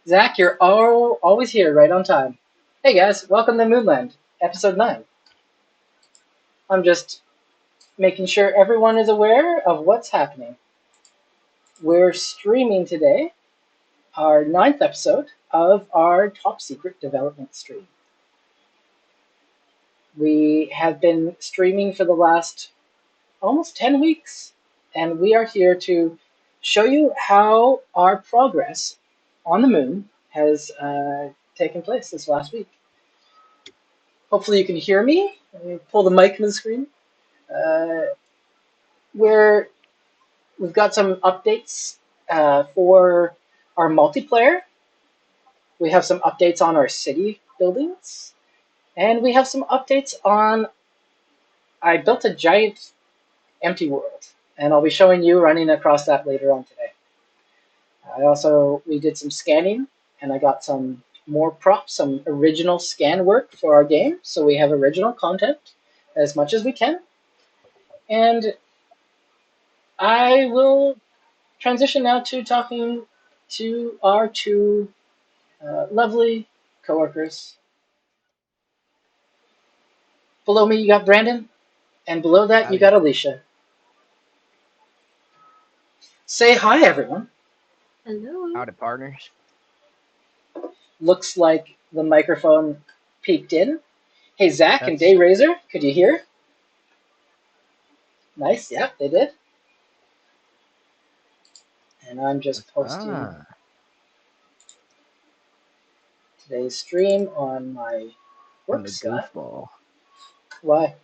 Zach, you're always here, right on time. Hey guys, welcome to Moonland, episode 9. I'm just making sure everyone is aware of what's happening. We're streaming today our ninth episode of our top secret development stream. We have been streaming for the last almost 10 weeks, and we are here to show you how our progress on the moon has taken place this last week. Hopefully you can hear me. Let me pull the mic into the screen. Uh, where we've got some updates for our multiplayer. We have some updates on our city buildings, and we have some updates on. I built a giant empty world, and I'll be showing you running across that later on today. We did some scanning, and I got some more props, some original scan work for our game, so we have original content as much as we can. And I will transition now to talking to our two lovely coworkers. Below me, you got Brandon, and below that, you Howdy. got Alicia. Say hi, everyone. Hello. Howdy, partners. Looks like the microphone peeked in. Hey, Zach and That's Day Razor, could you hear? Nice, yeah, they did. And I'm just posting ah. today's stream on my On work the Slack. goofball. Why?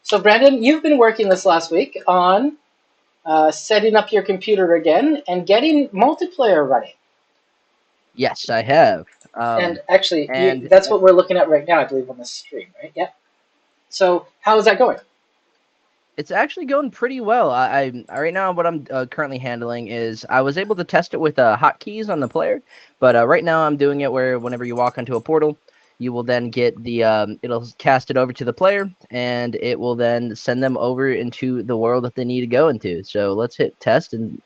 So, Brandon, you've been working this last week on setting up your computer again and getting multiplayer running. Yes, I have. And actually, And that's what we're looking at right now, I believe, on the stream, right? Yep. So, how is that going? it's actually going pretty well. Right now what I'm currently handling is I was able to test it with hotkeys on the player, but right now I'm doing it where whenever you walk onto a portal, you will then get the it'll cast it over to the player, and it will then send them over into the world that they need to go into. So let's hit test and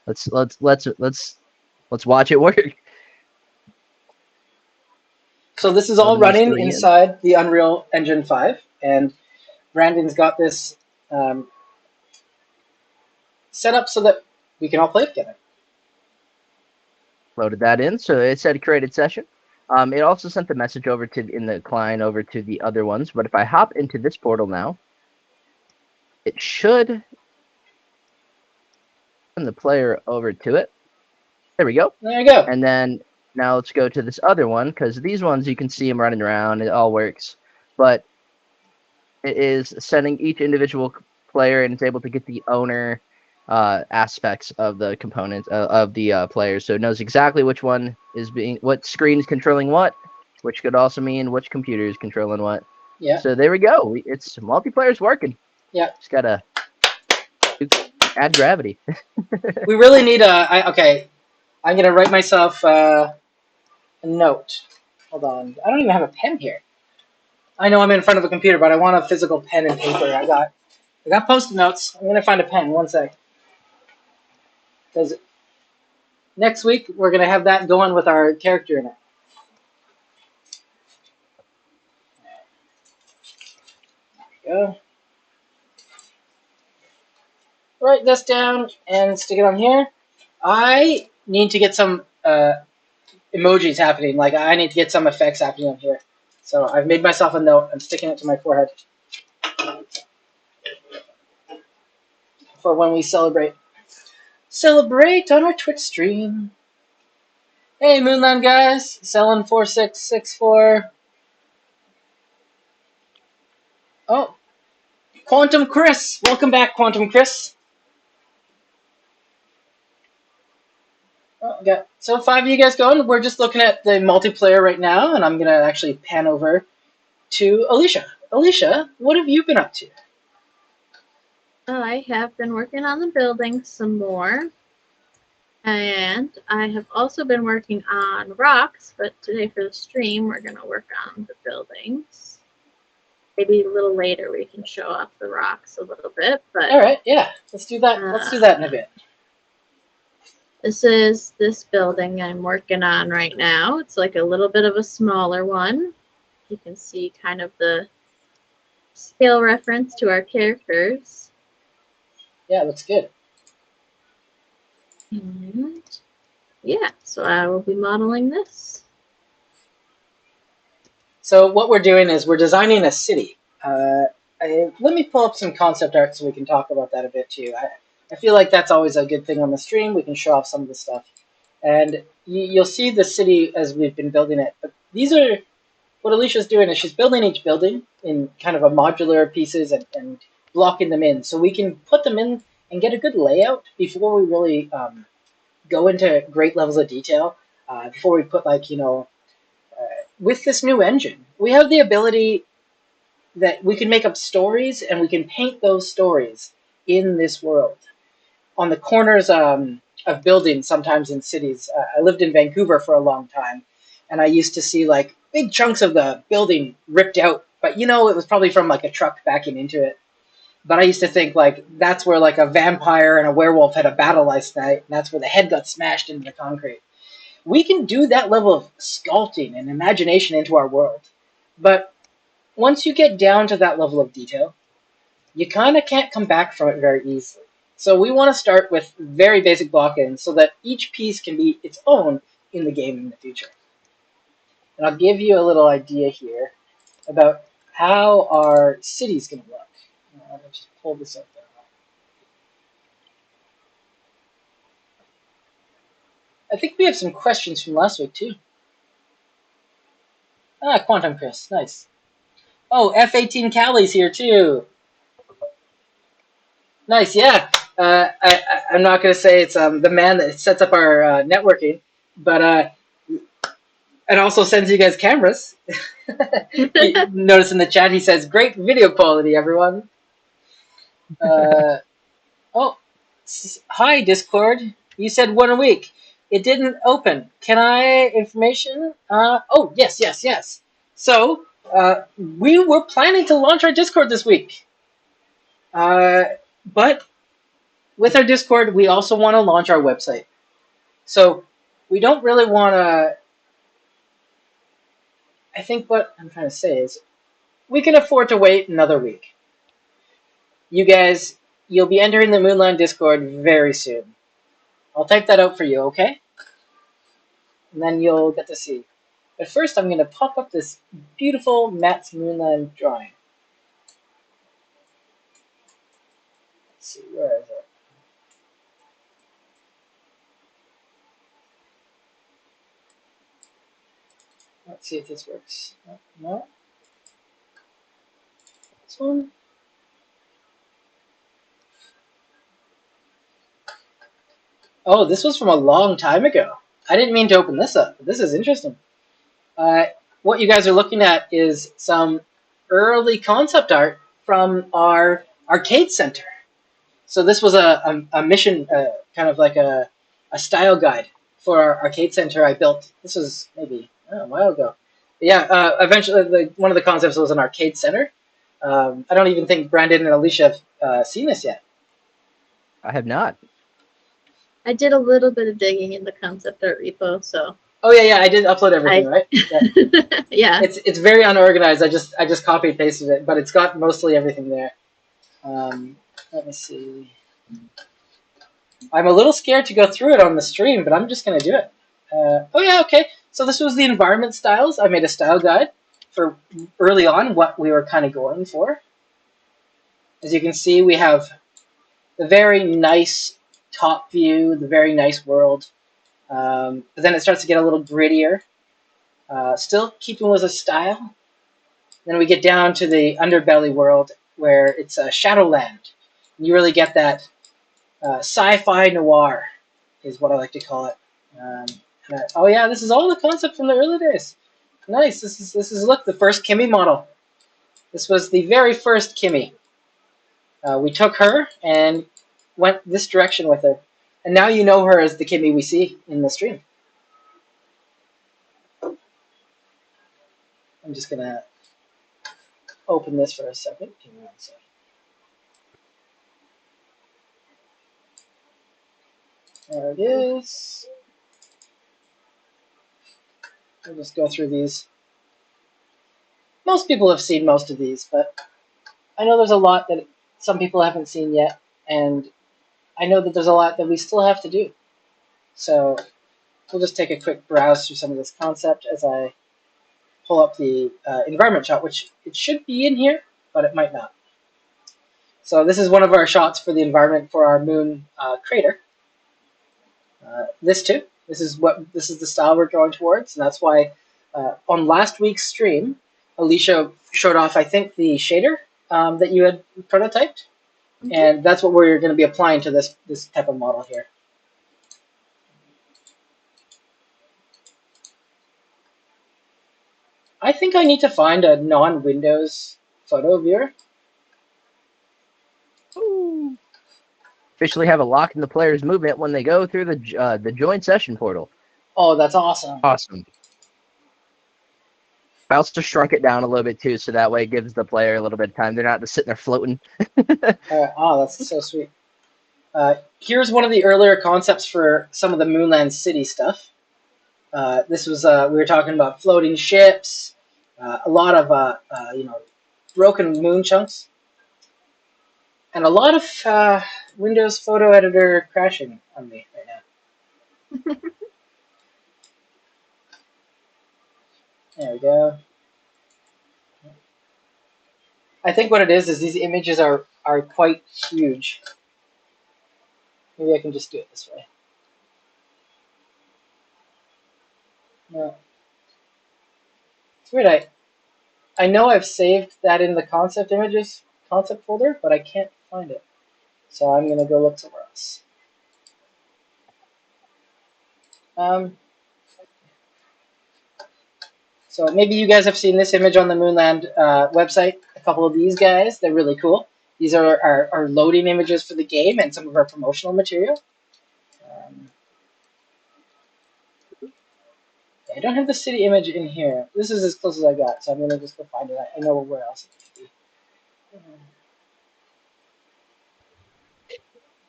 let's watch it work. So, this is all Loading the running screen. inside the Unreal Engine 5, and Brandon's got this um, set up so that we can all play together. Loaded that in. So it said created session. It also sent the message over to in the client over to the other ones. But if I hop into this portal now, it should send the player over to it. There we go. There you go. And then now let's go to this other one because these ones you can see them running around. It all works, but it is sending each individual player and it's able to get the owner aspects of the components of the players, so it knows exactly which one is what screen is controlling what, which could also mean which computer is controlling what. Yeah, So there we go. It's multiplayer's working. yeah. Just gotta add gravity. We really need okay, I'm going to write myself a note. Hold on. I don't even have a pen here. I know I'm in front of a computer, but I want a physical pen and paper. I got post-it notes. I'm gonna find a pen. One sec. Because next week we're gonna have that going with our character in it. There we go. Write this down and stick it on here. I need to get some emojis happening. Like I need to get some effects happening on here. So I've made myself a note. I'm sticking it to my forehead for when we celebrate. Celebrate on our Twitch stream. Hey, Moonland guys, selling 4664. Oh, Quantum Chris, welcome back, Quantum Chris. Oh, got so 5 of you guys going. We're just looking at the multiplayer right now, and I'm gonna actually pan over to Alicia. Alicia, what have you been up to? I have been working on the building some more. And I have also been working on rocks, but today for the stream, we're going to work on the buildings. Maybe a little later we can show off the rocks a little bit. But All right, yeah, let's do that. Let's do that in a bit. This is this building I'm working on right now. It's like a little bit of a smaller one. You can see kind of the scale reference to our characters. Yeah, it looks good. And yeah, so I will be modeling this. So what we're doing is we're designing a city. Let me pull up some concept art so we can talk about that a bit too. I feel like that's always a good thing on the stream. We can show off some of the stuff. And you'll see the city as we've been building it. But these are what Alicia's doing is she's building each building in kind of a modular pieces and blocking them in so we can put them in and get a good layout before we really go into great levels of detail. Before we put with this new engine, we have the ability that we can make up stories and we can paint those stories in this world. On the corners of buildings, sometimes in cities, I lived in Vancouver for a long time, and I used to see like big chunks of the building ripped out, but it was probably from like a truck backing into it. But I used to think like that's where like a vampire and a werewolf had a battle last night, and that's where the head got smashed into the concrete. We can do that level of sculpting and imagination into our world. But once you get down to that level of detail, you kind of can't come back from it very easily. So we want to start with very basic block-ins so that each piece can be its own in the game in the future. And I'll give you a little idea here about how our city's going to look. Let's just pull this up there. I think we have some questions from last week too. Quantum Chris, nice. Oh, F18 Callie's here too. Nice, yeah. I'm not going to say it's the man that sets up our networking, but it also sends you guys cameras. Notice in the chat he says, "Great video quality, everyone." Uh, oh, hi Discord. You said 1 a week. It didn't open. Can I information? Oh yes, yes, yes. So we were planning to launch our Discord this week, but with our Discord, we also want to launch our website. So we don't really want to. I think what I'm trying to say is we can afford to wait another week. You guys, you'll be entering the Moonland Discord very soon. I'll type that out for you, okay? And then you'll get to see. But first, I'm going to pop up this beautiful Matt's Moonland drawing. Let's see, where is it? Let's see if this works. No? This one? Oh, this was from a long time ago. I didn't mean to open this up, but this is interesting. Uh, what you guys are looking at is some early concept art from our arcade center. So this was a mission, kind of like a style guide for our arcade center I built. This was maybe a while ago. But yeah, eventually one of the concepts was an arcade center. I don't even think Brandon and Alicia have seen this yet. I have not. I did a little bit of digging in the concept art repo, so. Oh yeah, I did upload everything, right? Yeah. Yeah. It's very unorganized. I just copy and pasted it, but it's got mostly everything there. Let me see. I'm a little scared to go through it on the stream, but I'm just going to do it. Oh yeah, okay. So this was the environment styles. I made a style guide for early on what we were kind of going for. As you can see, we have the very nice top view, the very nice world. But then it starts to get a little grittier. Still keeping with a style. Then we get down to the underbelly world where it's a Shadowland. You really get that sci-fi noir is what I like to call it. Oh yeah, this is all the concept from the early days. Nice. This is look the first Kimmy model. This was the very first Kimmy. We took her and went this direction with her, and now you know her as the Kimmy we see in the stream. I'm just gonna open this for a second. Give me one second. There it is. We'll just go through these. Most people have seen most of these, but I know there's a lot that some people haven't seen yet, and I know that there's a lot that we still have to do. So we'll just take a quick browse through some of this concept as I pull up the environment shot, which it should be in here, but it might not. So this is one of our shots for the environment for our moon crater. This too. This is the style we're going towards, and that's why on last week's stream, Alicia showed off, I think, the shader that you had prototyped, and that's what we're going to be applying to this type of model here. I think I need to find a non-Windows photo viewer. Ooh. Officially have a lock in the player's movement when they go through the join session portal. Oh, that's awesome. Awesome. I also shrunk it down a little bit too, so that way it gives the player a little bit of time. They're not just sitting there floating. Oh, that's so sweet. Here's one of the earlier concepts for some of the Moonland City stuff. This was we were talking about floating ships, a lot of broken moon chunks, and a lot of Windows Photo Editor crashing on me right now. There we go. I think what it is these images are quite huge. Maybe I can just do it this way. No. It's weird. I know I've saved that in the concept folder, but I can't find it. So I'm gonna go look somewhere else. So maybe you guys have seen this image on the Moonland website. A couple of these guys, they're really cool. These are our loading images for the game and some of our promotional material. I don't have the city image in here. This is as close as I got, so I'm gonna just go find it. I know where else it could be.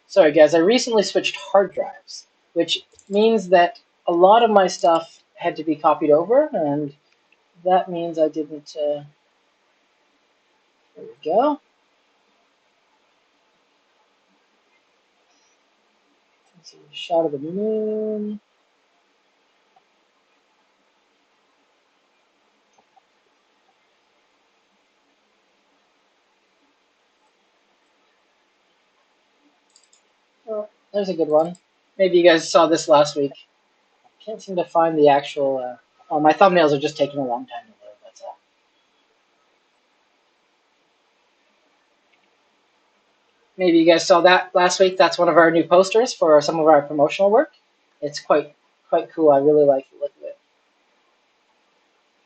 Sorry guys, I recently switched hard drives, which means that a lot of my stuff had to be copied over, and that means I didn't. There we go. Let's see, shot of the moon. Oh, there's a good one. Maybe you guys saw this last week. Can't seem to find the actual. Oh, my thumbnails are just taking a long time to load. That's all. Maybe you guys saw that last week. That's one of our new posters for some of our promotional work. It's quite cool. I really like the look of it.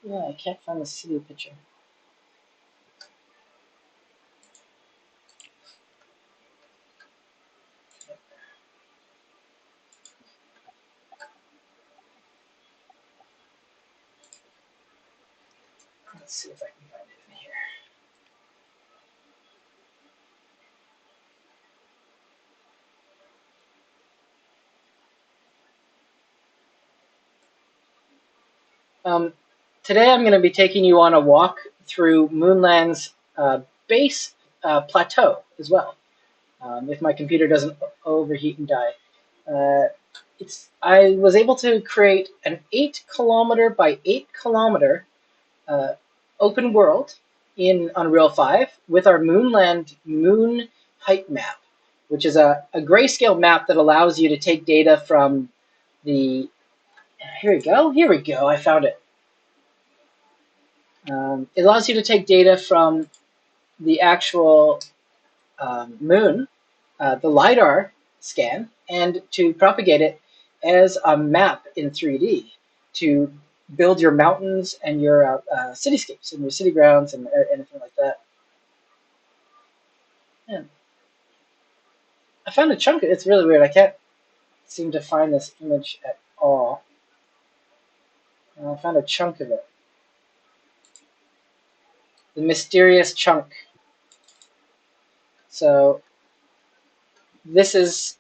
Yeah, I can't find the city picture. Let's see if I can find it in here. Today I'm going to be taking you on a walk through Moonland's base plateau as well. If my computer doesn't overheat and die. I was able to create an 8 kilometer by 8 kilometer open world in Unreal 5 with our Moonland moon height map, which is a grayscale map that allows you to take data from the. Here we go, I found it. It allows you to take data from the actual moon, the LiDAR scan, and to propagate it as a map in 3D to build your mountains and your cityscapes and your city grounds and anything like that. Yeah. I found a chunk. It's really weird. I can't seem to find this image at all. I found a chunk of it. The mysterious chunk. So this is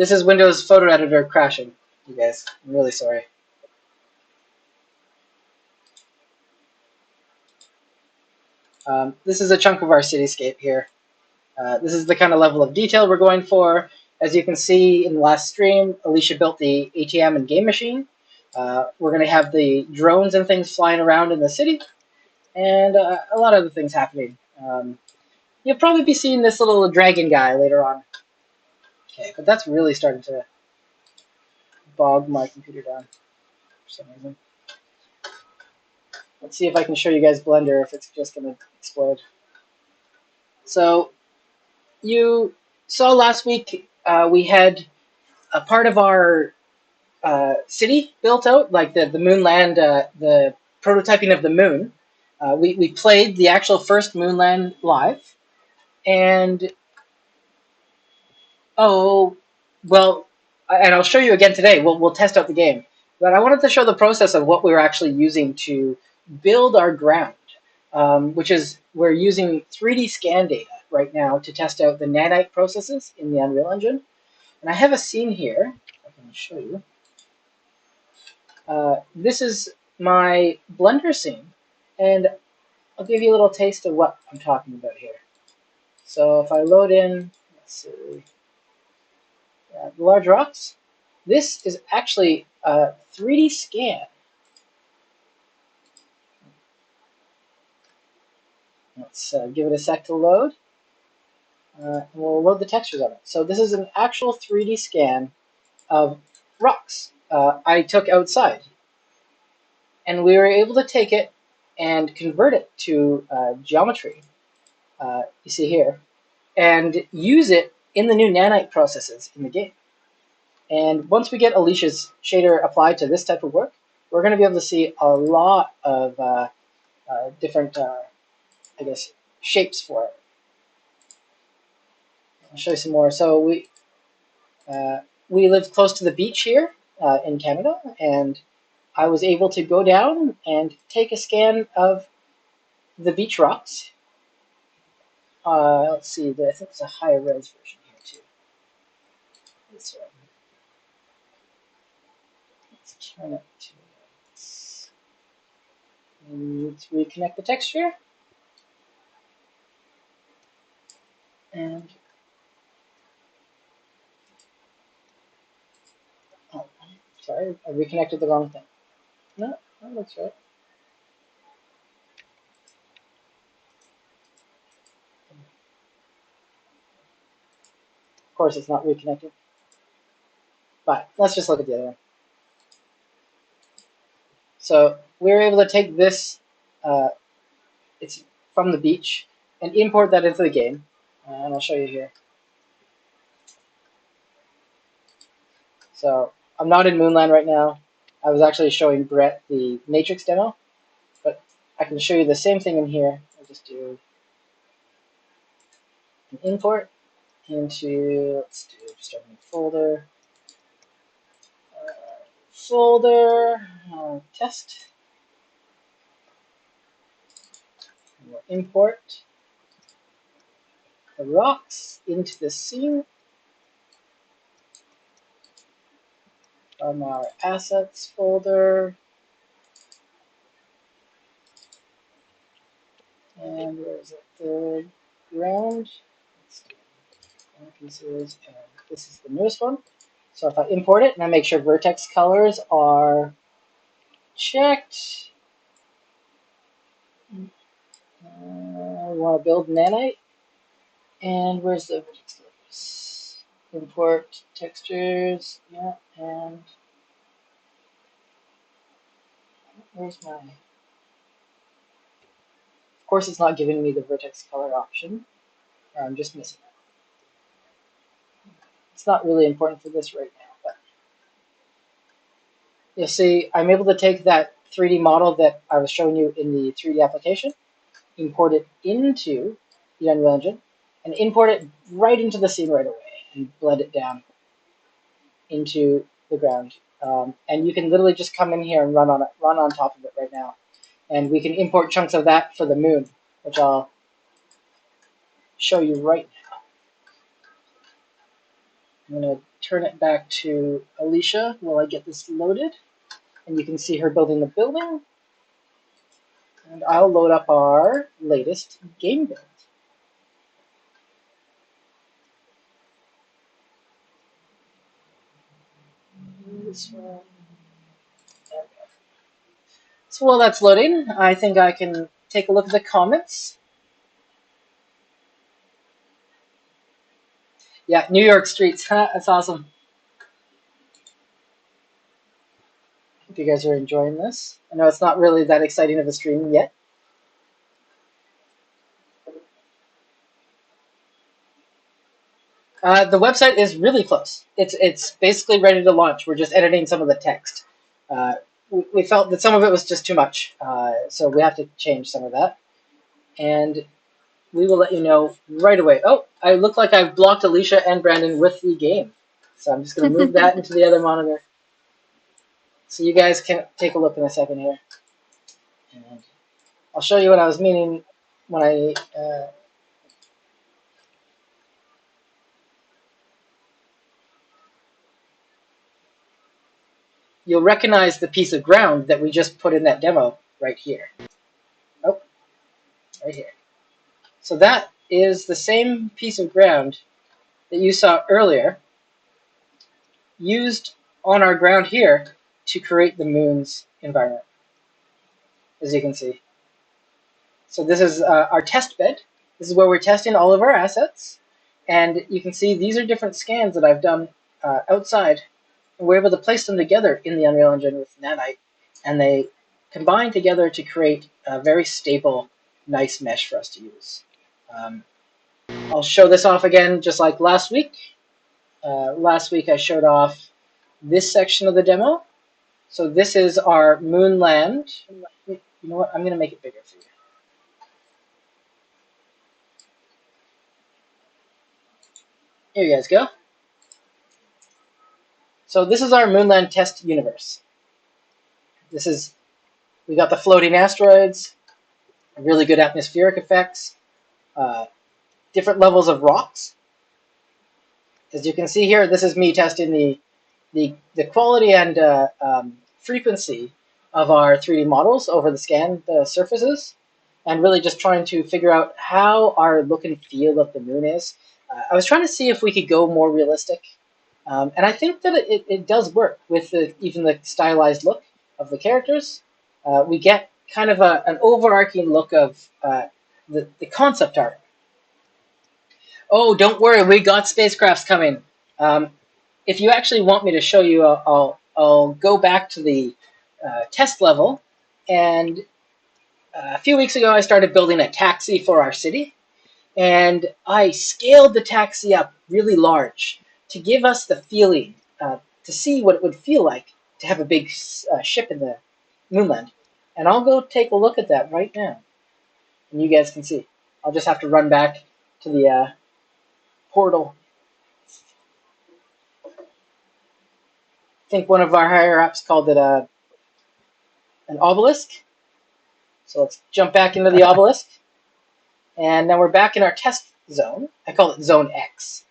This is Windows Photo Editor crashing, you guys. I'm really sorry. This is a chunk of our cityscape here. This is the kind of level of detail we're going for. As you can see in the last stream, Alicia built the ATM and game machine. We're going to have the drones and things flying around in the city, and a lot of other things happening. You'll probably be seeing this little dragon guy later on. Okay, but that's really starting to bog my computer down for some reason. Let's see if I can show you guys Blender, if it's just going to explode. So you saw last week we had a part of our city built out, like the Moonland, the prototyping of the moon. We played the actual first Moonland live, and oh, well, and I'll show you again today. We'll test out the game, but I wanted to show the process of what we were actually using to build our ground, which is we're using 3D scan data right now to test out the nanite processes in the Unreal Engine. And I have a scene here. I can show you. This is my Blender scene, and I'll give you a little taste of what I'm talking about here. So if I load in, let's see, the large rocks, this is actually a 3D scan. Let's give it a sec to load. And we'll load the textures on it. So this is an actual 3D scan of rocks I took outside. And we were able to take it and convert it to geometry, you see here, and use it in the new nanite processes in the game. And once we get Alicia's shader applied to this type of work, we're going to be able to see a lot of different, I guess, shapes for it. I'll show you some more. So we live close to the beach here in Canada, and I was able to go down and take a scan of the beach rocks. Let's see, I think it's a higher res version here too. This one. Let's turn it to this. Let's reconnect the texture. And oh, sorry, I reconnected the wrong thing. No, that looks right. Of course, it's not reconnected. But let's just look at the other one. So we were able to take this, it's from the beach, and import that into the game. And I'll show you here. So I'm not in Moonland right now. I was actually showing Brett the Matrix demo, but I can show you the same thing in here. I'll just do an import into, let's do just a folder, test. And we'll import the rocks into the scene from our assets folder. And where's it? The ground. Let's do pieces, and this is the newest one. So if I import it and I make sure vertex colors are checked, we want to build nanite. And where's the vertex colors? Import textures, yeah, and where's my? Of course, it's not giving me the vertex color option. Or I'm just missing it. It's not really important for this right now, but you'll see I'm able to take that 3D model that I was showing you in the 3D application, import it into the Unreal Engine, and import it right into the scene right away and blend it down into the ground. And you can literally just come in here and run on top of it right now. And we can import chunks of that for the moon, which I'll show you right I'm going to turn it back to Alicia while I get this loaded. And you can see her building the building. And I'll load up our latest game build. This one. There we go. So while that's loading, I think I can take a look at the comments. Yeah, New York streets. That's awesome. Hope you guys are enjoying this. I know it's not really that exciting of a stream yet. The website is really close. It's basically ready to launch. We're just editing some of the text. Uh, we felt that some of it was just too much, so we have to change some of that. And we will let you know right away. Oh, I look like I've blocked Alicia and Brandon with the game. So I'm just going to move that into the other monitor. So you guys can take a look in a second here. And I'll show you what I was meaning when I... you'll recognize the piece of ground that we just put in that demo right here. Oh, right here. So that is the same piece of ground that you saw earlier used on our ground here to create the moon's environment, as you can see. So this is our test bed. This is where we're testing all of our assets. And you can see these are different scans that I've done outside. And we're able to place them together in the Unreal Engine with Nanite. And they combine together to create a very stable, nice mesh for us to use. I'll show this off again just like last week. Last week I showed off this section of the demo. So this is our Moonland. You know what? I'm going to make it bigger for you. Here you guys go. So this is our Moonland test universe. We got the floating asteroids, really good atmospheric effects, different levels of rocks. As you can see here, this is me testing the quality and frequency of our 3D models over the scan surfaces, and really just trying to figure out how our look and feel of the moon is. I was trying to see if we could go more realistic, and I think that it does work with even the stylized look of the characters. We get kind of an overarching look of the concept art. Oh, don't worry, we got spacecrafts coming. If you actually want me to show you, I'll go back to the test level. And a few weeks ago, I started building a taxi for our city. And I scaled the taxi up really large to give us the feeling, to see what it would feel like to have a big ship in the Moonland. And I'll go take a look at that right now. And you guys can see. I'll just have to run back to the portal. I think one of our higher ups called it an obelisk. So let's jump back into the obelisk. And now we're back in our test zone. I call it Zone X.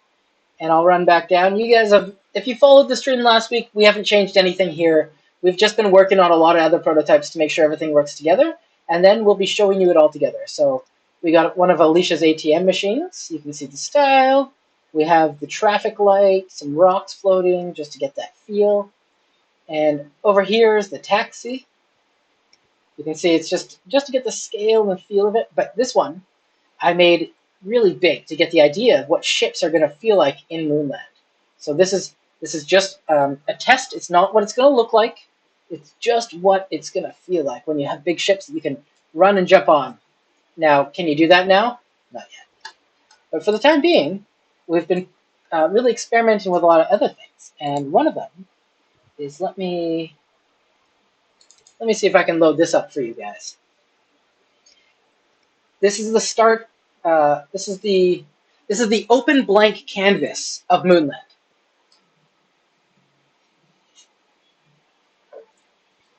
And I'll run back down. You guys have, if you followed the stream last week, we haven't changed anything here. We've just been working on a lot of other prototypes to make sure everything works together. And then we'll be showing you it all together. So we got one of Alicia's ATM machines. You can see the style. We have the traffic light, some rocks floating just to get that feel. And over here is the taxi. You can see it's just to get the scale and feel of it. But this one I made really big to get the idea of what ships are going to feel like in Moonland. So this is just a test. It's not what it's going to look like. It's just what it's going to feel like when you have big ships that you can run and jump on. Now, can you do that now? Not yet. But for the time being, we've been really experimenting with a lot of other things. And one of them is, let me see if I can load this up for you guys. This is the start. This is the open blank canvas of Moonland.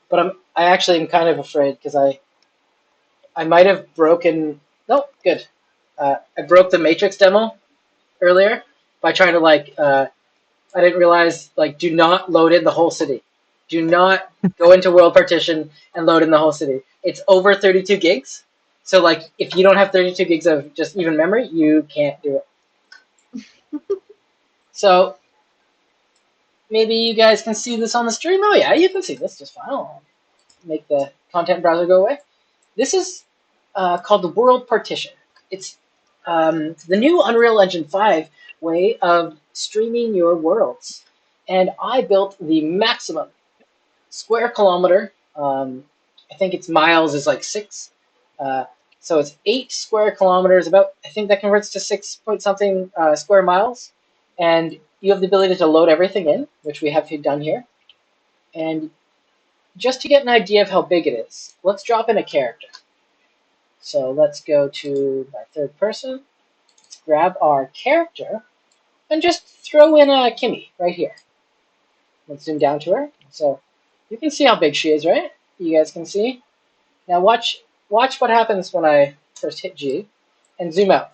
But I actually am kind of afraid because I might have broken. No, good. I broke the Matrix demo earlier by trying to I didn't realize, like, do not load in the whole city. Do not go into world partition and load in the whole city. It's over 32 gigs. So, like, if you don't have 32 gigs of just even memory, you can't do it. So, maybe you guys can see this on the stream. Oh, yeah, you can see this just fine. I'll make the content browser go away. This is called the world partition. It's the new Unreal Engine 5 way of streaming your worlds. And I built the maximum square kilometer. I think its miles is like 6. Uh, so it's 8 square kilometers, about, I think that converts to 6 point something square miles. And you have the ability to load everything in, which we have done here. And just to get an idea of how big it is, let's drop in a character. So let's go to my third person. Let's grab our character and just throw in a Kimmy right here. Let's zoom down to her. So you can see how big she is, right? You guys can see. Now watch what happens when I first hit G and zoom out.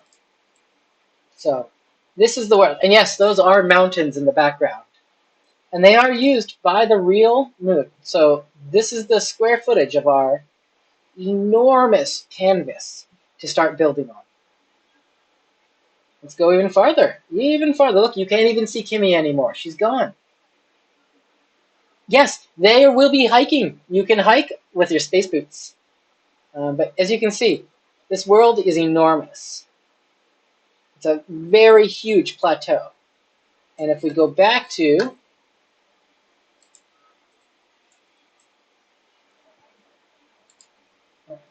So this is the world. And yes, those are mountains in the background. And they are used by the real moon. So this is the square footage of our enormous canvas to start building on. Let's go even farther. Even farther. Look, you can't even see Kimmy anymore. She's gone. Yes, there will be hiking. You can hike with your space boots. But as you can see, this world is enormous. It's a very huge plateau. And if we go back to... Let's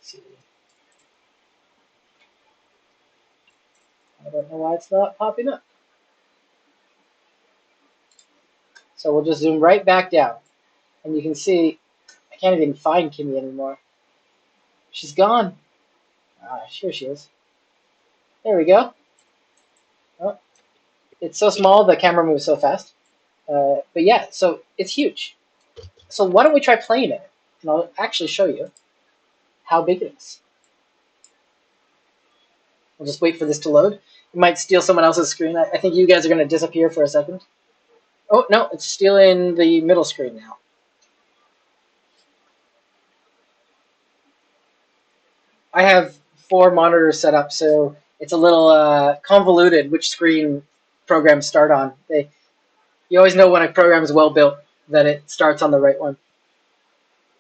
see. I don't know why it's not popping up. So we'll just zoom right back down. And you can see, I can't even find Kimmy anymore. She's gone. Here she is. There we go. Oh, it's so small, the camera moves so fast. But yeah, so it's huge. So why don't we try playing it? And I'll actually show you how big it is. I'll just wait for this to load. It might steal someone else's screen. I think you guys are going to disappear for a second. Oh, no, it's stealing the middle screen now. I have 4 monitors set up, so it's a little convoluted which screen programs start on. You always know when a program is well built that it starts on the right one.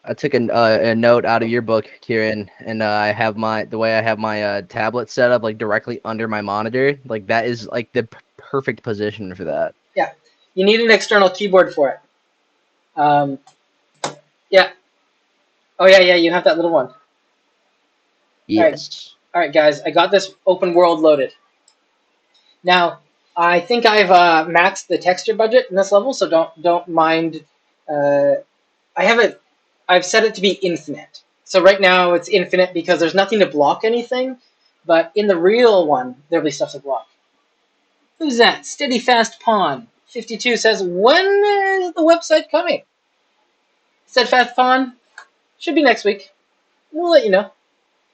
I took a note out of your book, Kieran, and I have the way I have my tablet set up like directly under my monitor. Like that is like the perfect position for that. Yeah, you need an external keyboard for it. Yeah. Oh yeah, you have that little one. Yes. All right, guys, I got this open world loaded. Now, I think I've maxed the texture budget in this level, so don't mind. I've set it to be infinite. So right now it's infinite because there's nothing to block anything, but in the real one there'll be stuff to block. Who's that? Steady Fast Pawn 52 says, when is the website coming? Steadfast Pawn should be next week. We'll let you know.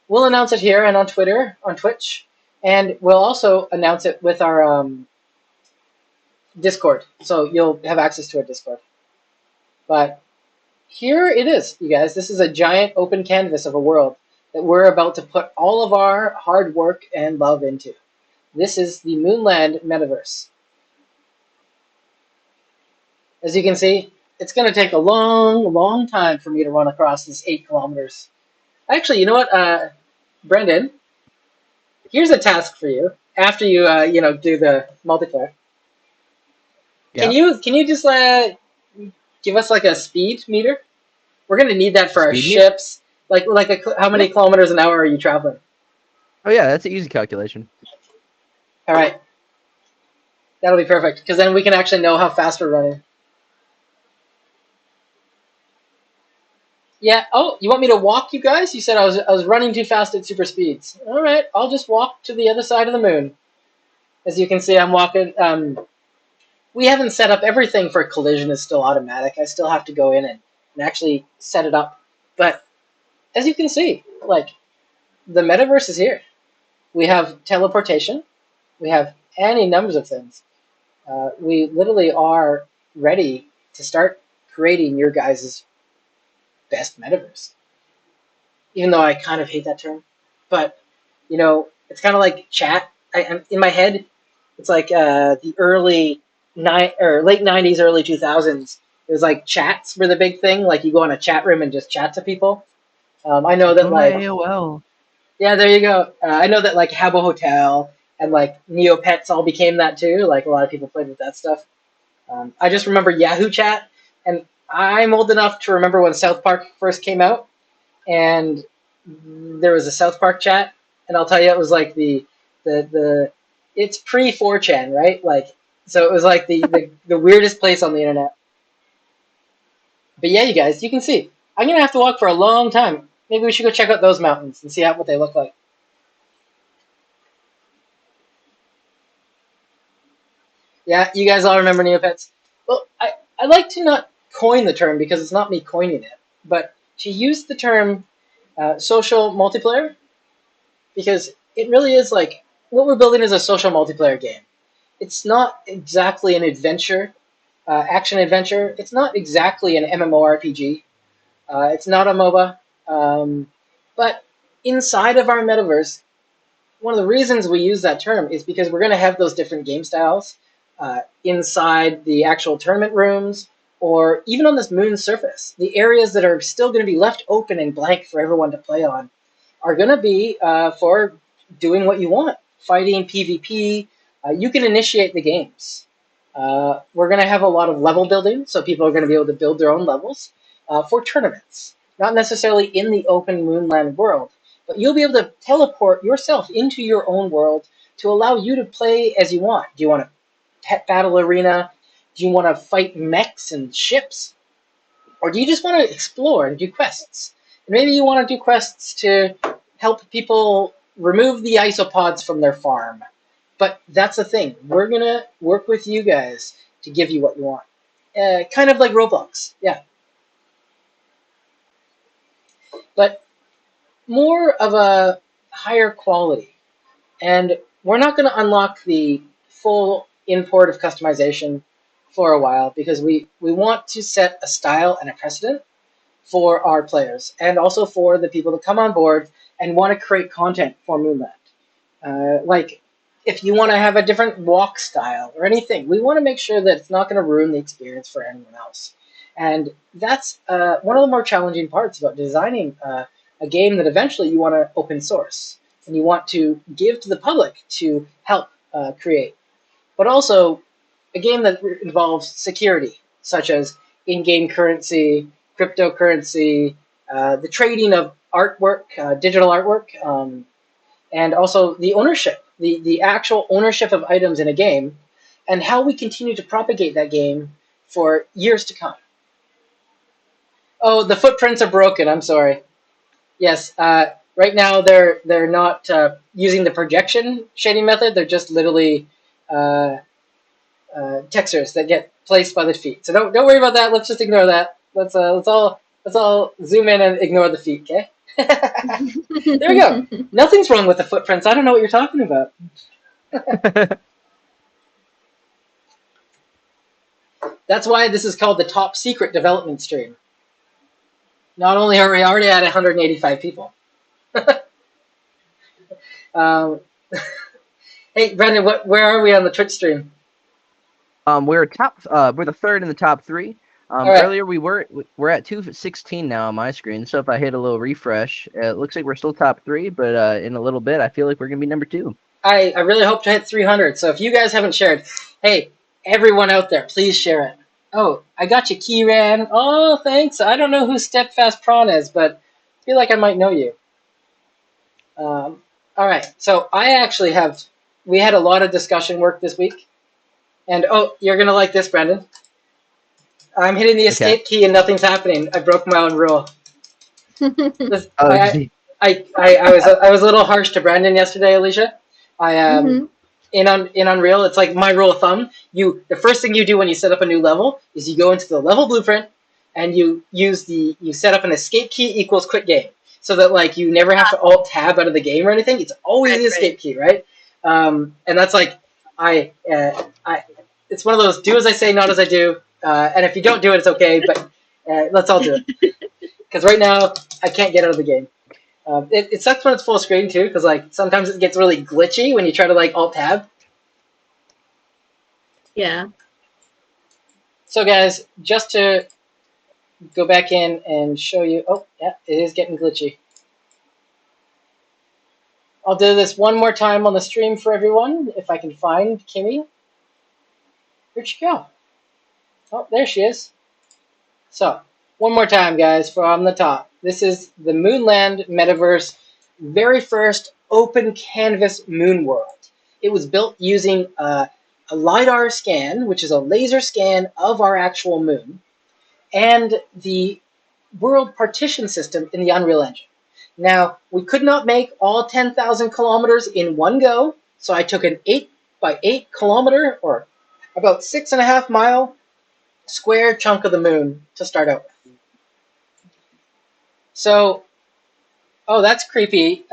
We'll announce it here and on Twitter, on Twitch, and we'll also announce it with our Discord, so you'll have access to our Discord. But here it is, you guys. This is a giant open canvas of a world that we're about to put all of our hard work and love into. This is the Moonland metaverse. As you can see, it's going to take a long time for me to run across this 8 kilometers. Actually, you know what, Brendan? Here's a task for you after you do the multiplayer. Yeah. Can you just give us like a speed meter? We're gonna need that for our Speed meter? ships. How many kilometers an hour are you traveling? Oh yeah, that's an easy calculation. All right, that'll be perfect because then we can actually know how fast we're running. Yeah. Oh, you want me to walk, you guys? You said I was running too fast at super speeds. All right, I'll just walk to the other side of the moon. As you can see, I'm walking. We haven't set up everything for collision is still automatic. I still have to go in and actually set it up. But as you can see, like the metaverse is here. We have teleportation. We have any numbers of things. We literally are ready to start creating your guys' best metaverse. Even though I kind of hate that term, but it's kind of like chat. In my head, it's like the late '90s, early 2000s. It was like chats were the big thing. Like you go on a chat room and just chat to people. I know that Remember my like AOL? yeah, there you go. I know that like Habbo Hotel and like Neopets all became that too. Like a lot of people played with that stuff. I just remember Yahoo Chat, and I'm old enough to remember when South Park first came out, and there was a South Park chat, and I'll tell you, it was like the it's pre 4chan, right? Like, so it was like the weirdest place on the internet. But yeah, you guys, you can see. I'm gonna have to walk for a long time. Maybe we should go check out those mountains and see what they look like. Yeah, you guys all remember Neopets? Well, I like to not coin the term because it's not me coining it, but to use the term social multiplayer because it really is like what we're building is a social multiplayer game. It's not exactly an adventure, action adventure. It's not exactly an MMORPG. It's not a MOBA. But inside of our metaverse, one of the reasons we use that term is because we're going to have those different game styles inside the actual tournament rooms or even on this moon surface. The areas that are still going to be left open and blank for everyone to play on are going to be for doing what you want, fighting PvP. You can initiate the games. We're going to have a lot of level building, so people are going to be able to build their own levels for tournaments, not necessarily in the open Moonland world, but you'll be able to teleport yourself into your own world to allow you to play as you want. Do you want a pet battle arena? Do you want to fight mechs and ships? Or do you just want to explore and do quests? And maybe you want to do quests to help people remove the isopods from their farm. But that's the thing. We're going to work with you guys to give you what you want. Kind of like Roblox. Yeah. But more of a higher quality. And we're not going to unlock the full import of customization for a while because we want to set a style and a precedent for our players and also for the people that come on board and want to create content for Moonland. Like, if you want to have a different walk style or anything, we want to make sure that it's not going to ruin the experience for anyone else. And that's one of the more challenging parts about designing a game that eventually you want to open source and you want to give to the public to help create. But also a game that involves security, such as in-game currency, cryptocurrency, the trading of artwork, digital artwork, and also the ownership, the actual ownership of items in a game, and how we continue to propagate that game for years to come. Oh, the footprints are broken. I'm sorry. Yes, right now they're not using the projection shading method. They're just literally uh, textures that get placed by the feet. So don't worry about that. Let's just ignore that. Let's all zoom in and ignore the feet. Okay. There we go. Nothing's wrong with the footprints. I don't know what you're talking about. That's why this is called the top secret development stream. Not only are we already at 185 people. um, hey, Brendan, where are we on the Twitch stream? We're the third in the top three. All right. Earlier we're at 216 now on my screen. So if I hit a little refresh, it looks like we're still top three. But in a little bit, I feel like we're gonna be number two. I really hope to hit 300. So if you guys haven't shared, hey, everyone out there, please share it. Oh, I got you, Keyran. Oh, thanks. I don't know who Steadfast Prawn is, but I feel like I might know you. All right. So we had a lot of discussion work this week. And oh, you're going to like this, Brendan. I'm hitting the escape key and nothing's happening. I broke my own rule. This, Oh, I was a little harsh to Brandon yesterday, Alicia. I in Unreal, it's like my rule of thumb. The first thing you do when you set up a new level is you go into the level blueprint and you set up an escape key equals quit game, so that like you never have to alt tab out of the game or anything. It's always the escape key, right? And that's like It's one of those do as I say, not as I do. And if you don't do it, it's okay. But let's all do it because right now I can't get out of the game. It sucks when it's full screen too, because like sometimes it gets really glitchy when you try to like alt tab. Yeah. So guys, just to go back in and show you. Oh yeah, it is getting glitchy. I'll do this one more time on the stream for everyone if I can find Kimmy. Where'd she go? Oh, there she is. So, one more time, guys, from the top. This is the Moonland Metaverse very first open canvas moon world. It was built using a LiDAR scan, which is a laser scan of our actual moon, and the world partition system in the Unreal Engine. Now, we could not make all 10,000 kilometers in one go, so I took an 8 by 8 kilometer, or about 6.5 mile square chunk of the moon to start out with. So, oh, that's creepy,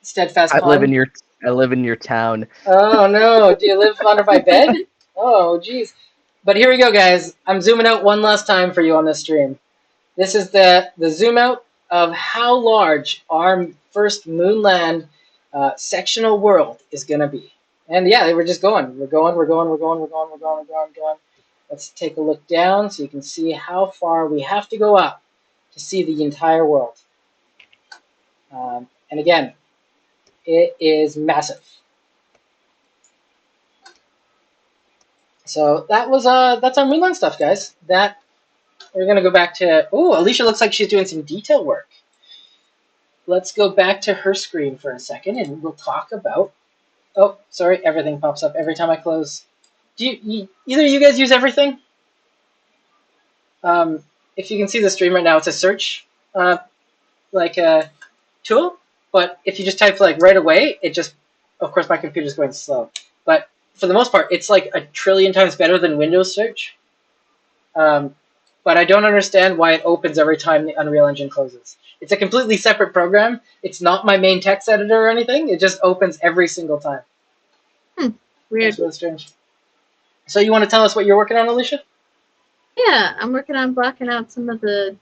Steadfast I live in Pond. your town. Oh no, do you live under my bed? Oh, jeez. But here we go, guys. I'm zooming out one last time for you on this stream. This is the zoom out of how large our first Moonland sectional world is going to be. And yeah, we're just going. We're going. Let's take a look down so you can see how far we have to go up to see the entire world. And again, it is massive. So that's our Moonland stuff, guys. That we're gonna go back to. Oh, Alicia looks like she's doing some detail work. Let's go back to her screen for a second, and we'll talk about. Oh, sorry, everything pops up every time I close. Do either of you guys use everything? If you can see the stream right now, it's a search like a tool. But if you just type like right away, it just, of course, my computer's going slow. But for the most part, it's like a trillion times better than Windows search. But I don't understand why it opens every time the Unreal Engine closes. It's a completely separate program. It's not my main text editor or anything. It just opens every single time. Weird. That's really strange. So you want to tell us what you're working on, Alicia? Yeah, I'm working on blocking out some of the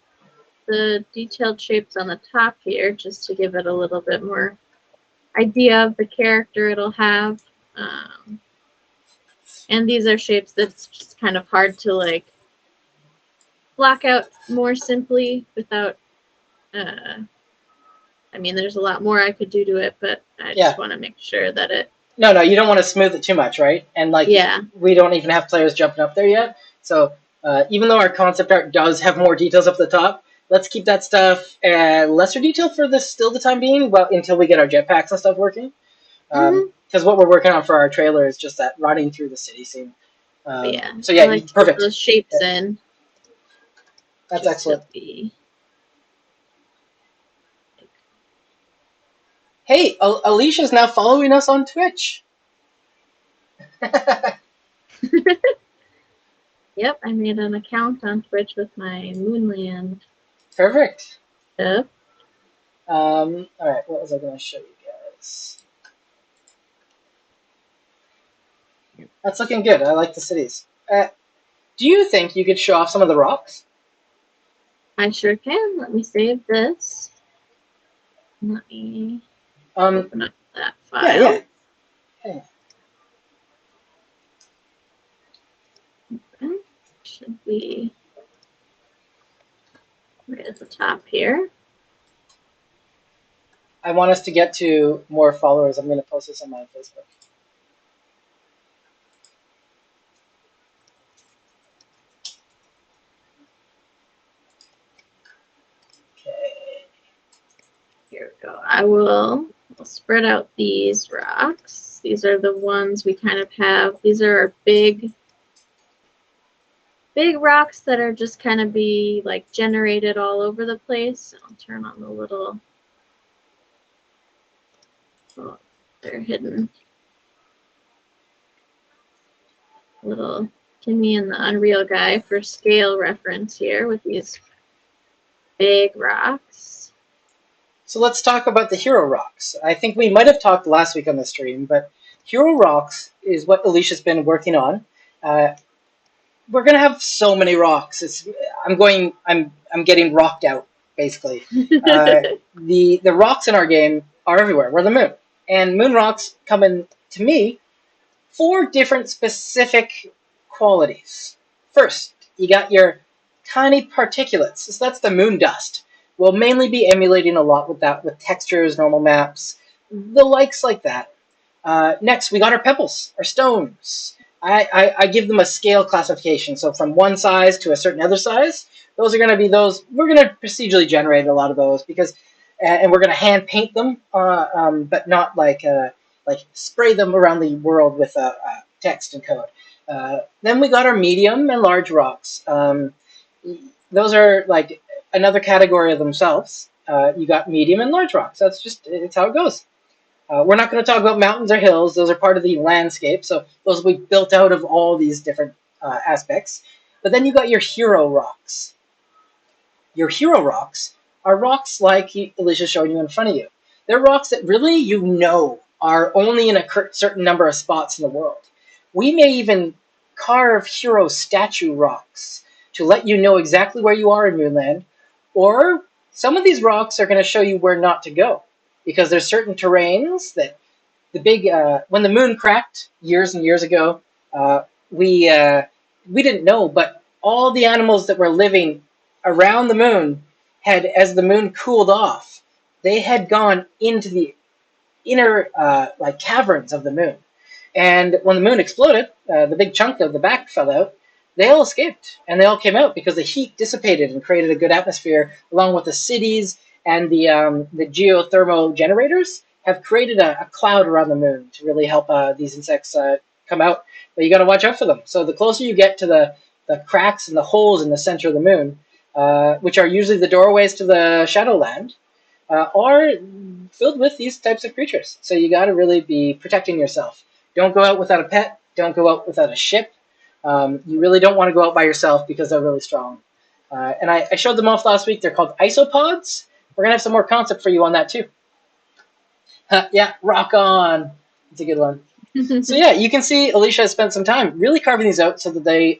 detailed shapes on the top here, just to give it a little bit more idea of the character it'll have. And these are shapes that's just kind of hard to like block out more simply without. I mean, there's a lot more I could do to it, but I just want to make sure that it. No, you don't want to smooth it too much, right? And like, we don't even have players jumping up there yet. So even though our concept art does have more details up the top, let's keep that stuff lesser detail for this still the time being, well, until we get our jetpacks and stuff working. Because what we're working on for our trailer is just that running through the city scene. So yeah, like perfect. Those shapes in. That's excellent. Hey, Alicia's now following us on Twitch. Yep, I made an account on Twitch with my Moonland. Perfect. Stuff. All right, what was I going to show you guys? That's looking good. I like the cities. Do you think you could show off some of the rocks? I sure can. Let me save this. Let me open up that file. Yeah. Okay. Okay. Should be right at the top here. I want us to get to more followers. I'm going to post this on my Facebook. Okay. Here we go. I'll spread out these rocks. These are the ones we kind of have. These are our big rocks that are just kind of be like generated all over the place. I'll turn on the little. Oh, they're hidden. Little Kimmy and the Unreal guy for scale reference here with these big rocks. So let's talk about the hero rocks. I think we might have talked last week on the stream, but Hero Rocks is what Alicia's been working on. Uh, we're gonna have so many rocks. I'm getting rocked out basically. Uh, the rocks in our game are everywhere. We're the moon, and moon rocks come in to me four different specific qualities. First, you got your tiny particulates. So that's the moon dust. We'll mainly be emulating a lot with that, with textures, normal maps, the likes like that. Next, we got our pebbles, our stones. I give them a scale classification. So from one size to a certain other size, those are going to be those. We're going to procedurally generate a lot of those because, and we're going to hand paint them, but not like spray them around the world with text and code. Then we got our medium and large rocks. Those are like another category of themselves. You got medium and large rocks. It's how it goes. We're not going to talk about mountains or hills. Those are part of the landscape. So those will be built out of all these different aspects. But then you got your hero rocks. Your hero rocks are rocks like Alicia's showing you in front of you. They're rocks that really are only in a certain number of spots in the world. We may even carve hero statue rocks to let you know exactly where you are in Moonland, or some of these rocks are going to show you where not to go because there's certain terrains that when the moon cracked years and years ago, we didn't know, but all the animals that were living around the moon had, as the moon cooled off, they had gone into the inner like caverns of the moon. And when the moon exploded, the big chunk of the back fell out. They all escaped, and they all came out because the heat dissipated and created a good atmosphere, along with the cities and the geothermal generators have created a cloud around the moon to really help these insects come out. But you got to watch out for them. So the closer you get to the cracks and the holes in the center of the moon, which are usually the doorways to the Shadowland, are filled with these types of creatures. So you got to really be protecting yourself. Don't go out without a pet. Don't go out without a ship. You really don't want to go out by yourself because they're really strong. And I showed them off last week. They're called isopods. We're going to have some more concept for you on that too. Yeah, rock on. It's a good one. So yeah, you can see Alicia has spent some time really carving these out so that they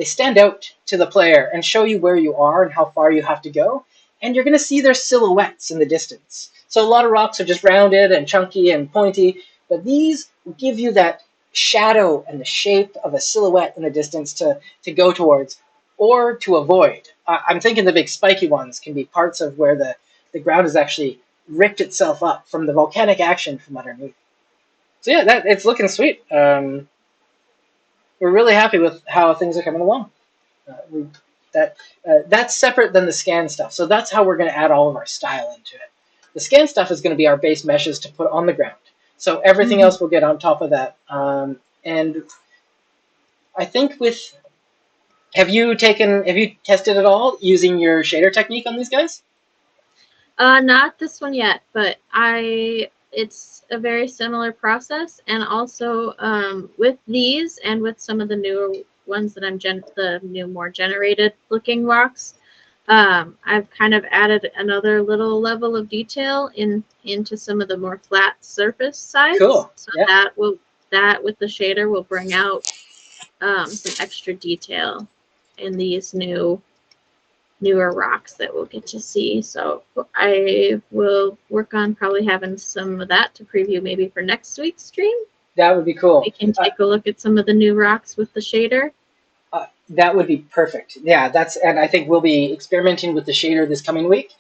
stand out to the player and show you where you are and how far you have to go. And you're going to see their silhouettes in the distance. So a lot of rocks are just rounded and chunky and pointy, but these give you that shadow and the shape of a silhouette in the distance to go towards or to avoid. I'm thinking the big spiky ones can be parts of where the ground has actually ripped itself up from the volcanic action from underneath. So yeah, it's looking sweet. We're really happy with how things are coming along. That's separate than the scan stuff. So that's how we're going to add all of our style into it. The scan stuff is going to be our base meshes to put on the ground. So everything else will get on top of that. And I think have you tested it all using your shader technique on these guys? Not this one yet, but it's a very similar process, and also with these and with some of the newer ones that the new more generated looking rocks, I've kind of added another little level of detail into some of the more flat surface sides. Cool. So yeah. that with the shader will bring out some extra detail in these newer rocks that we'll get to see. So I will work on probably having some of that to preview maybe for next week's stream. That would be cool. We can take a look at some of the new rocks with the shader. That would be perfect. Yeah, and I think we'll be experimenting with the shader this coming week,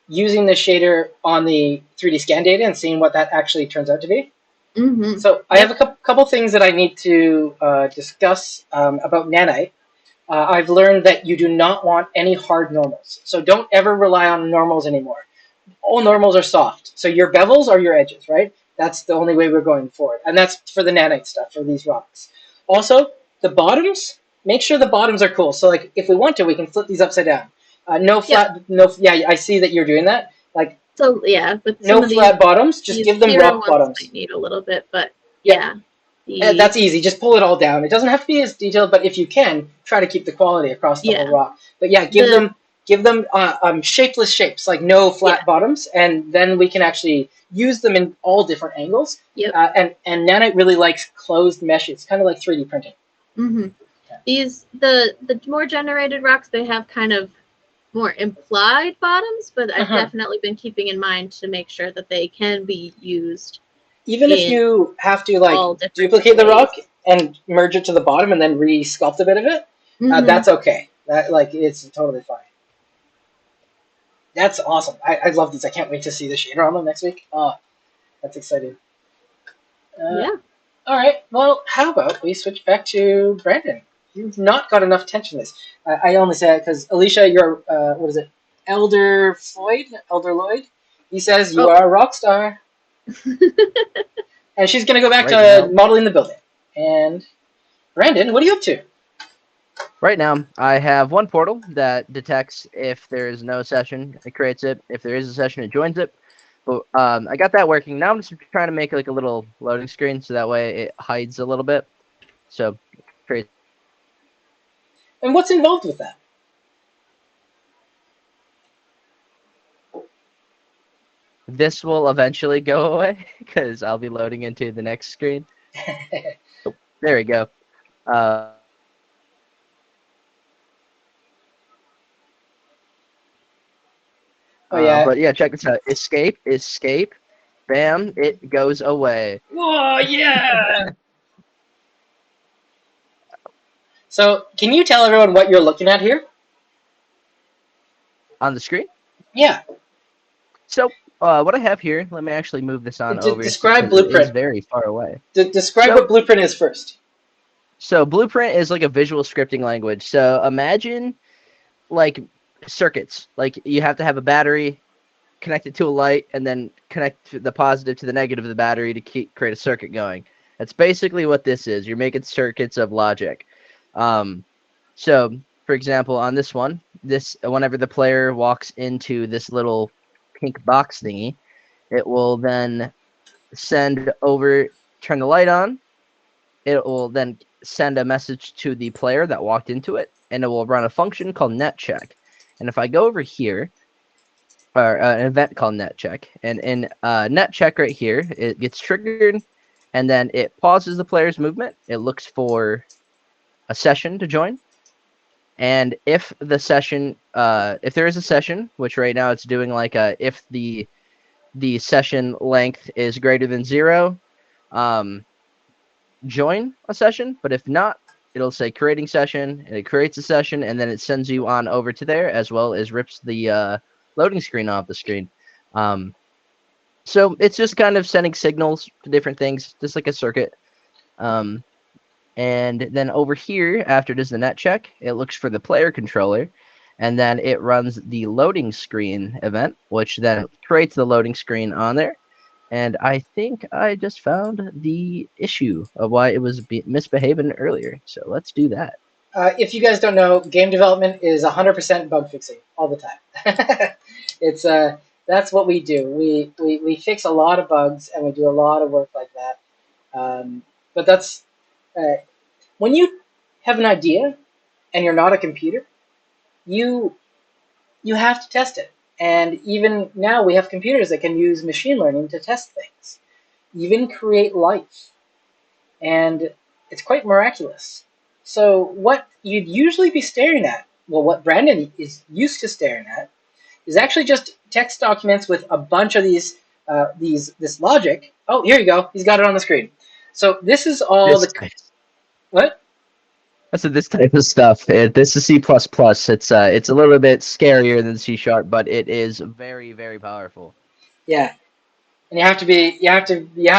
using the shader on the 3D scan data and seeing what that actually turns out to be. Mm-hmm. So I have a couple things that I need to discuss about nanite. I've learned that you do not want any hard normals. So don't ever rely on normals anymore. All normals are soft. So your bevels are your edges, right? That's the only way we're going forward. And that's for the nanite stuff, for these rocks. Also, the bottoms, make sure the bottoms are cool. So like if we want to, we can flip these upside down. I see that you're doing that. Like so yeah, but no flat bottoms, just give them rock bottoms. Might need a little bit, but yeah. That's easy. Just pull it all down. It doesn't have to be as detailed, but if you can, try to keep the quality across the whole rock. But yeah, give them give them shapeless shapes, like no Yeah. flat bottoms, and then we can actually use them in all different angles. Yep. And Nanite really likes closed mesh. It's kind of like 3D printing. Mm-hmm. Yeah. These the more generated rocks, they have kind of more implied bottoms, but I've definitely been keeping in mind to make sure that they can be used. Even if you have to like duplicate the rock and merge it to the bottom and then re-sculpt a bit of it, that's okay. That like it's totally fine. That's awesome. I love these. I can't wait to see the shader on them next week. Oh, that's exciting. Yeah. All right. Well, how about we switch back to Brandon? You've not got enough attention. This I only say it because Alicia, you're what is it? Elder Floyd, Elder Lloyd. He says you are a rock star, and she's gonna go back to modeling the building. And Brandon, what are you up to? Right now, I have one portal that detects if there is no session, it creates it. If there is a session, it joins it. But I got that working. Now I'm just trying to make like a little loading screen so that way it hides a little bit. So create. And what's involved with that? This will eventually go away because I'll be loading into the next screen. Oh, there we go. Oh yeah. But yeah, check this out. Escape. Bam, it goes away. Oh yeah. So, can you tell everyone what you're looking at here? On the screen? Yeah. So, what I have here, let me actually move this on over describe because it is Blueprint. very far away. Describe what Blueprint is first. So, Blueprint is like a visual scripting language. So, imagine like circuits. Like you have to have a battery connected to a light and then connect the positive to the negative of the battery to create a circuit going. That's basically what this is. You're making circuits of logic. So, for example, on this one, whenever the player walks into this little pink box thingy, it will then turn the light on. It will then send a message to the player that walked into it, and it will run a function called net check. And if I go over here, or an event called net check, and in net check right here, it gets triggered, and then it pauses the player's movement. It looks for a session to join. And if the session, if there is a session, which right now it's doing like if the session length is greater than 0, join a session. But if not, it'll say creating session, and it creates a session, and then it sends you on over to there, as well as rips the loading screen off the screen. So it's just kind of sending signals to different things, just like a circuit. And then over here, after it does the net check, it looks for the player controller, and then it runs the loading screen event, which then creates the loading screen on there. And I think I just found the issue of why it was misbehaving earlier. So let's do that. If you guys don't know, game development is 100% bug fixing all the time. It's that's what we do. We fix a lot of bugs and we do a lot of work like that. But that's when you have an idea and you're not a computer, you have to test it. And even now, we have computers that can use machine learning to test things, even create life, and it's quite miraculous. So what you'd usually be staring at, well, what Brandon is used to staring at, is actually just text documents with a bunch of this logic. Oh, here you go. He's got it on the screen. So this is all what? I said this type of stuff. This is C++. It's a little bit scarier than C#, but it is very, very powerful. Yeah, and you have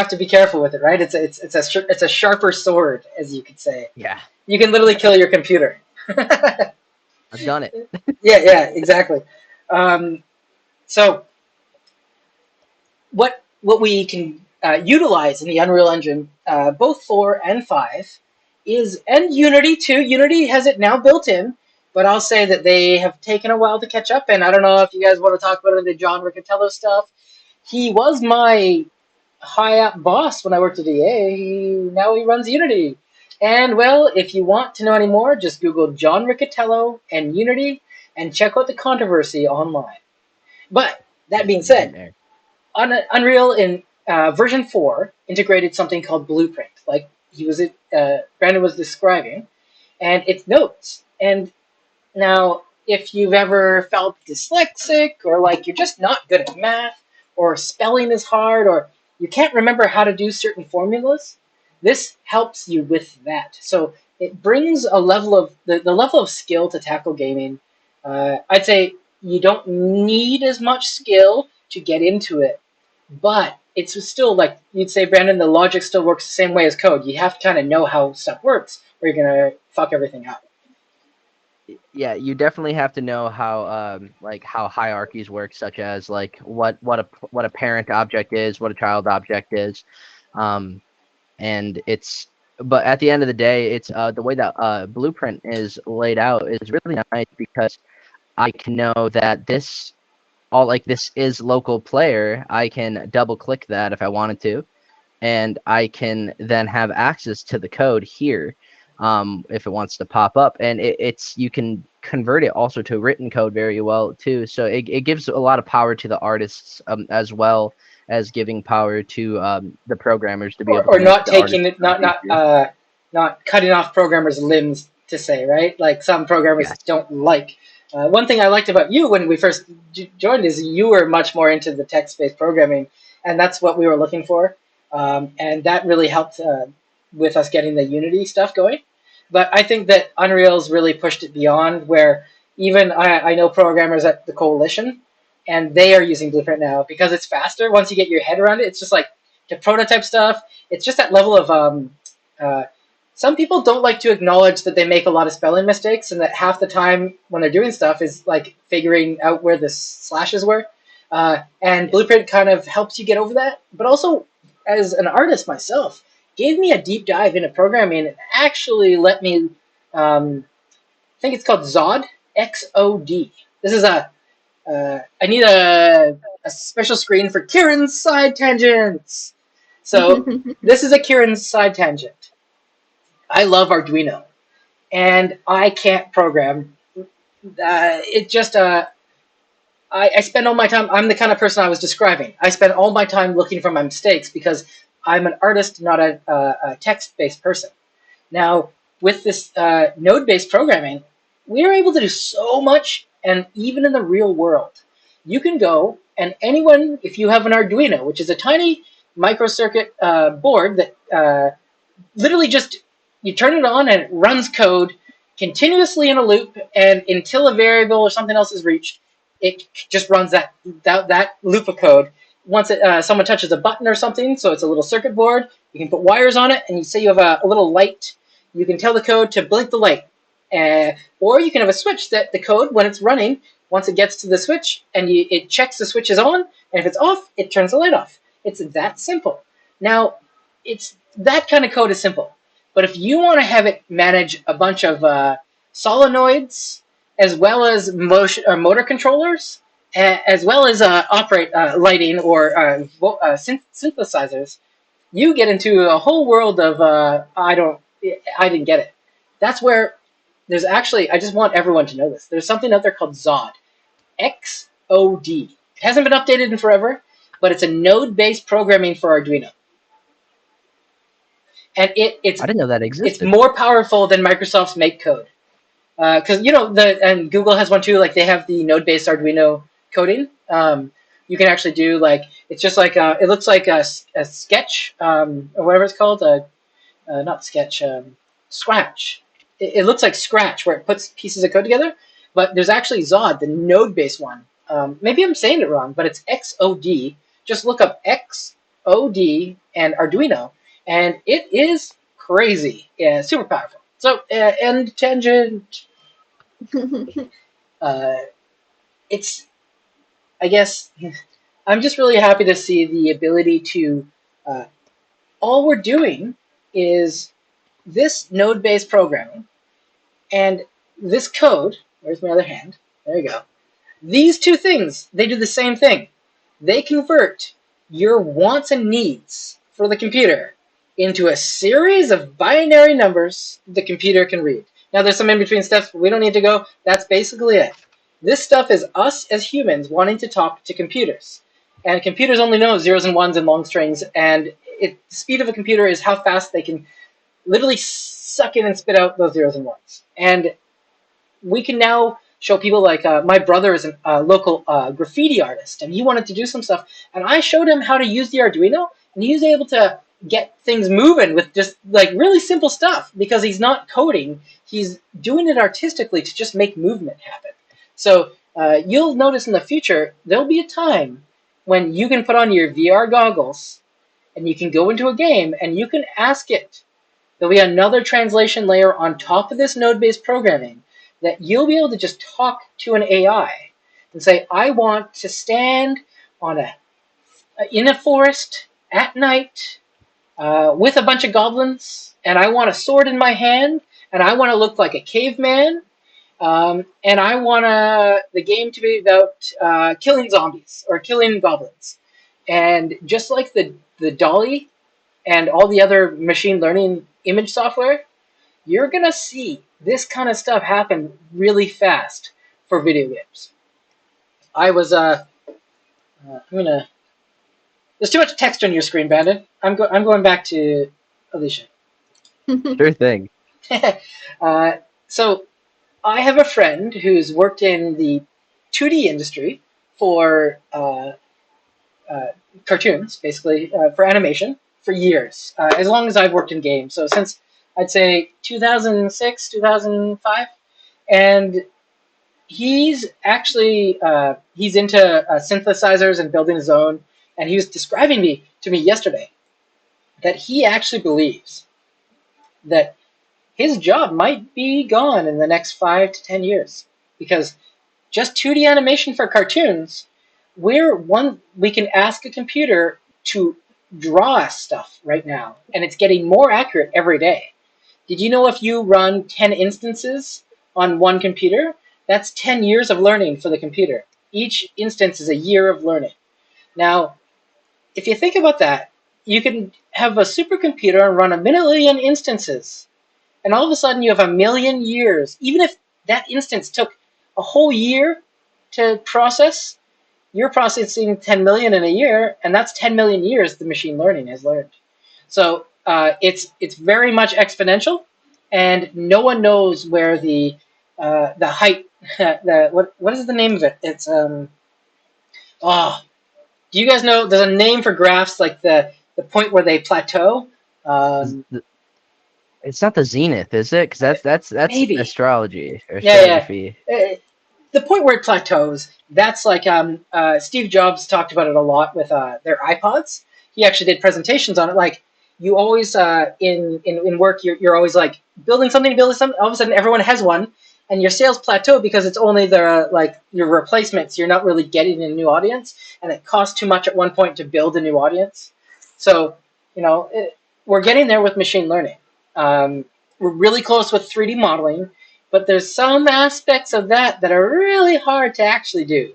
to be careful with it, right? It's a sharper sword, as you could say. Yeah. You can literally kill your computer. I've done it. Yeah, exactly. So what we can utilize in the Unreal Engine, both 4 and 5, and Unity too. Unity has it now built in, but I'll say that they have taken a while to catch up. And I don't know if you guys want to talk about the John Riccatello stuff. He was my high up boss when I worked at EA. Now he runs Unity. And well, if you want to know any more, just Google John Riccatello and Unity, and check out the controversy online. But that Yes, being I've been said, there. Unreal in version 4 integrated something called Blueprint, like Brandon was describing, and it's notes. And now, if you've ever felt dyslexic, or like you're just not good at math, or spelling is hard, or you can't remember how to do certain formulas, this helps you with that. So it brings a level of the level of skill to tackle gaming. I'd say you don't need as much skill to get into it, but it's still like you'd say, Brandon, the logic still works the same way as code. You have to kind of know how stuff works, or you're gonna fuck everything up. Yeah, you definitely have to know how like how hierarchies work, such as like what a parent object is, what a child object is, um, and it's but at the end of the day, it's the way that Blueprint is laid out is really nice because I can know that this is local player. I can double click that if I wanted to, and I can then have access to the code here if it wants to pop up. And it's you can convert it also to written code very well too. So it gives a lot of power to the artists as well as giving power to the programmers to be able to Or make not the artist's taking it, jobs easier. not cutting off programmers' limbs to say, right? Like some programmers Yes. don't like. One thing I liked about you when we first joined is you were much more into the text-based programming, and that's what we were looking for, and that really helped with us getting the Unity stuff going. But I think that Unreal's really pushed it beyond where even I know programmers at the Coalition, and they are using Blueprint now because it's faster. Once you get your head around it, it's just like to prototype stuff. It's just that level of uh, some people don't like to acknowledge that they make a lot of spelling mistakes, and that half the time when they're doing stuff is like figuring out where the slashes were. And Yeah. Blueprint kind of helps you get over that. But also, as an artist myself, gave me a deep dive into programming and actually let me. I think it's called Zod, XOD. This is I need a special screen for Kieran's side tangents. So this is a Kieran's side tangent. I love Arduino, and I can't program. It just I spend all my time. I'm the kind of person I was describing. I spend all my time looking for my mistakes because I'm an artist, not a text-based person. Now, with this node-based programming, we are able to do so much, and even in the real world, you can go and anyone, if you have an Arduino, which is a tiny microcircuit board that literally just you turn it on and it runs code continuously in a loop, and until a variable or something else is reached, it just runs that loop of code. Once someone touches a button or something, so it's a little circuit board, you can put wires on it, and you say you have a little light, you can tell the code to blink the light. Or you can have a switch that the code, when it's running, once it gets to the switch, and it checks the switch is on, and if it's off, it turns the light off. It's that simple. Now, it's that kind of code is simple. But if you want to have it manage a bunch of solenoids, as well as motor controllers, as well as operate lighting or synthesizers, you get into a whole world of I didn't get it. That's where there's actually, I just want everyone to know this. There's something out there called Zod, XOD. It hasn't been updated in forever, but it's a node-based programming for Arduino, and I didn't know that it's existed. more powerful than Microsoft's Make code. Because and Google has one too. Like they have the node-based Arduino coding. You can actually do like it's just like it looks like a Sketch or whatever it's called. Not Sketch, Scratch. It looks like Scratch where it puts pieces of code together. But there's actually Zod, the node-based one. Maybe I'm saying it wrong, but it's XOD. Just look up XOD and Arduino, and it is crazy. Yeah, super powerful. So, end tangent. Uh, it's, I guess, I'm just really happy to see the ability to. Uh, all we're doing is this node-based programming and this code. Where's my other hand? There you go. These two things, they do the same thing. They convert your wants and needs for the computer into a series of binary numbers the computer can read. Now, there's some in between steps, but we don't need to go. That's basically it. This stuff is us as humans wanting to talk to computers. And computers only know zeros and ones and long strings, and the speed of a computer is how fast they can literally suck in and spit out those zeros and ones. And we can now show people like my brother is a local graffiti artist, and he wanted to do some stuff, and I showed him how to use the Arduino, and he was able to get things moving with just like really simple stuff because he's not coding, he's doing it artistically to just make movement happen. So you'll notice in the future there'll be a time when you can put on your VR goggles and you can go into a game and you can ask it. There'll be another translation layer on top of this node-based programming that you'll be able to just talk to an AI and say, I want to stand on in a forest at night with a bunch of goblins, and I want a sword in my hand, and I want to look like a caveman, and I want the game to be about killing zombies or killing goblins. And just like the Dolly and all the other machine learning image software, you're going to see this kind of stuff happen really fast for video games. I was, I'm going to, there's too much text on your screen, Bandit. I'm going back to Alicia. Sure thing. So I have a friend who's worked in the 2D industry for cartoons, basically, for animation for years, as long as I've worked in games. So since I'd say 2006, 2005, and he's actually he's into synthesizers and building his own. And he was describing to me yesterday that he actually believes that his job might be gone in the next 5 to 10 years because just 2D animation for cartoons, we can ask a computer to draw us stuff right now, and it's getting more accurate every day. Did you know if you run 10 instances on one computer, that's 10 years of learning for the computer. Each instance is a year of learning. Now, if you think about that, you can have a supercomputer and run 1,000,000 instances, and all of a sudden you have 1,000,000 years. Even if that instance took a whole year to process, you're processing 10 million in a year, and that's 10 million years the machine learning has learned. So it's very much exponential, and no one knows where the height, what is the name of it? It's do you guys know? There's a name for graphs like the point where they plateau. It's not the zenith, is it? Because that's Maybe. astrology or Yeah. astrography. The point where it plateaus, that's like Steve Jobs talked about it a lot with their iPods. He actually did presentations on it. Like you always in work, you're always like building something. All of a sudden, everyone has one, and your sales plateau because it's only your replacements. You're not really getting a new audience, and it costs too much at one point to build a new audience. So we're getting there with machine learning. We're really close with 3D modeling, but there's some aspects of that are really hard to actually do.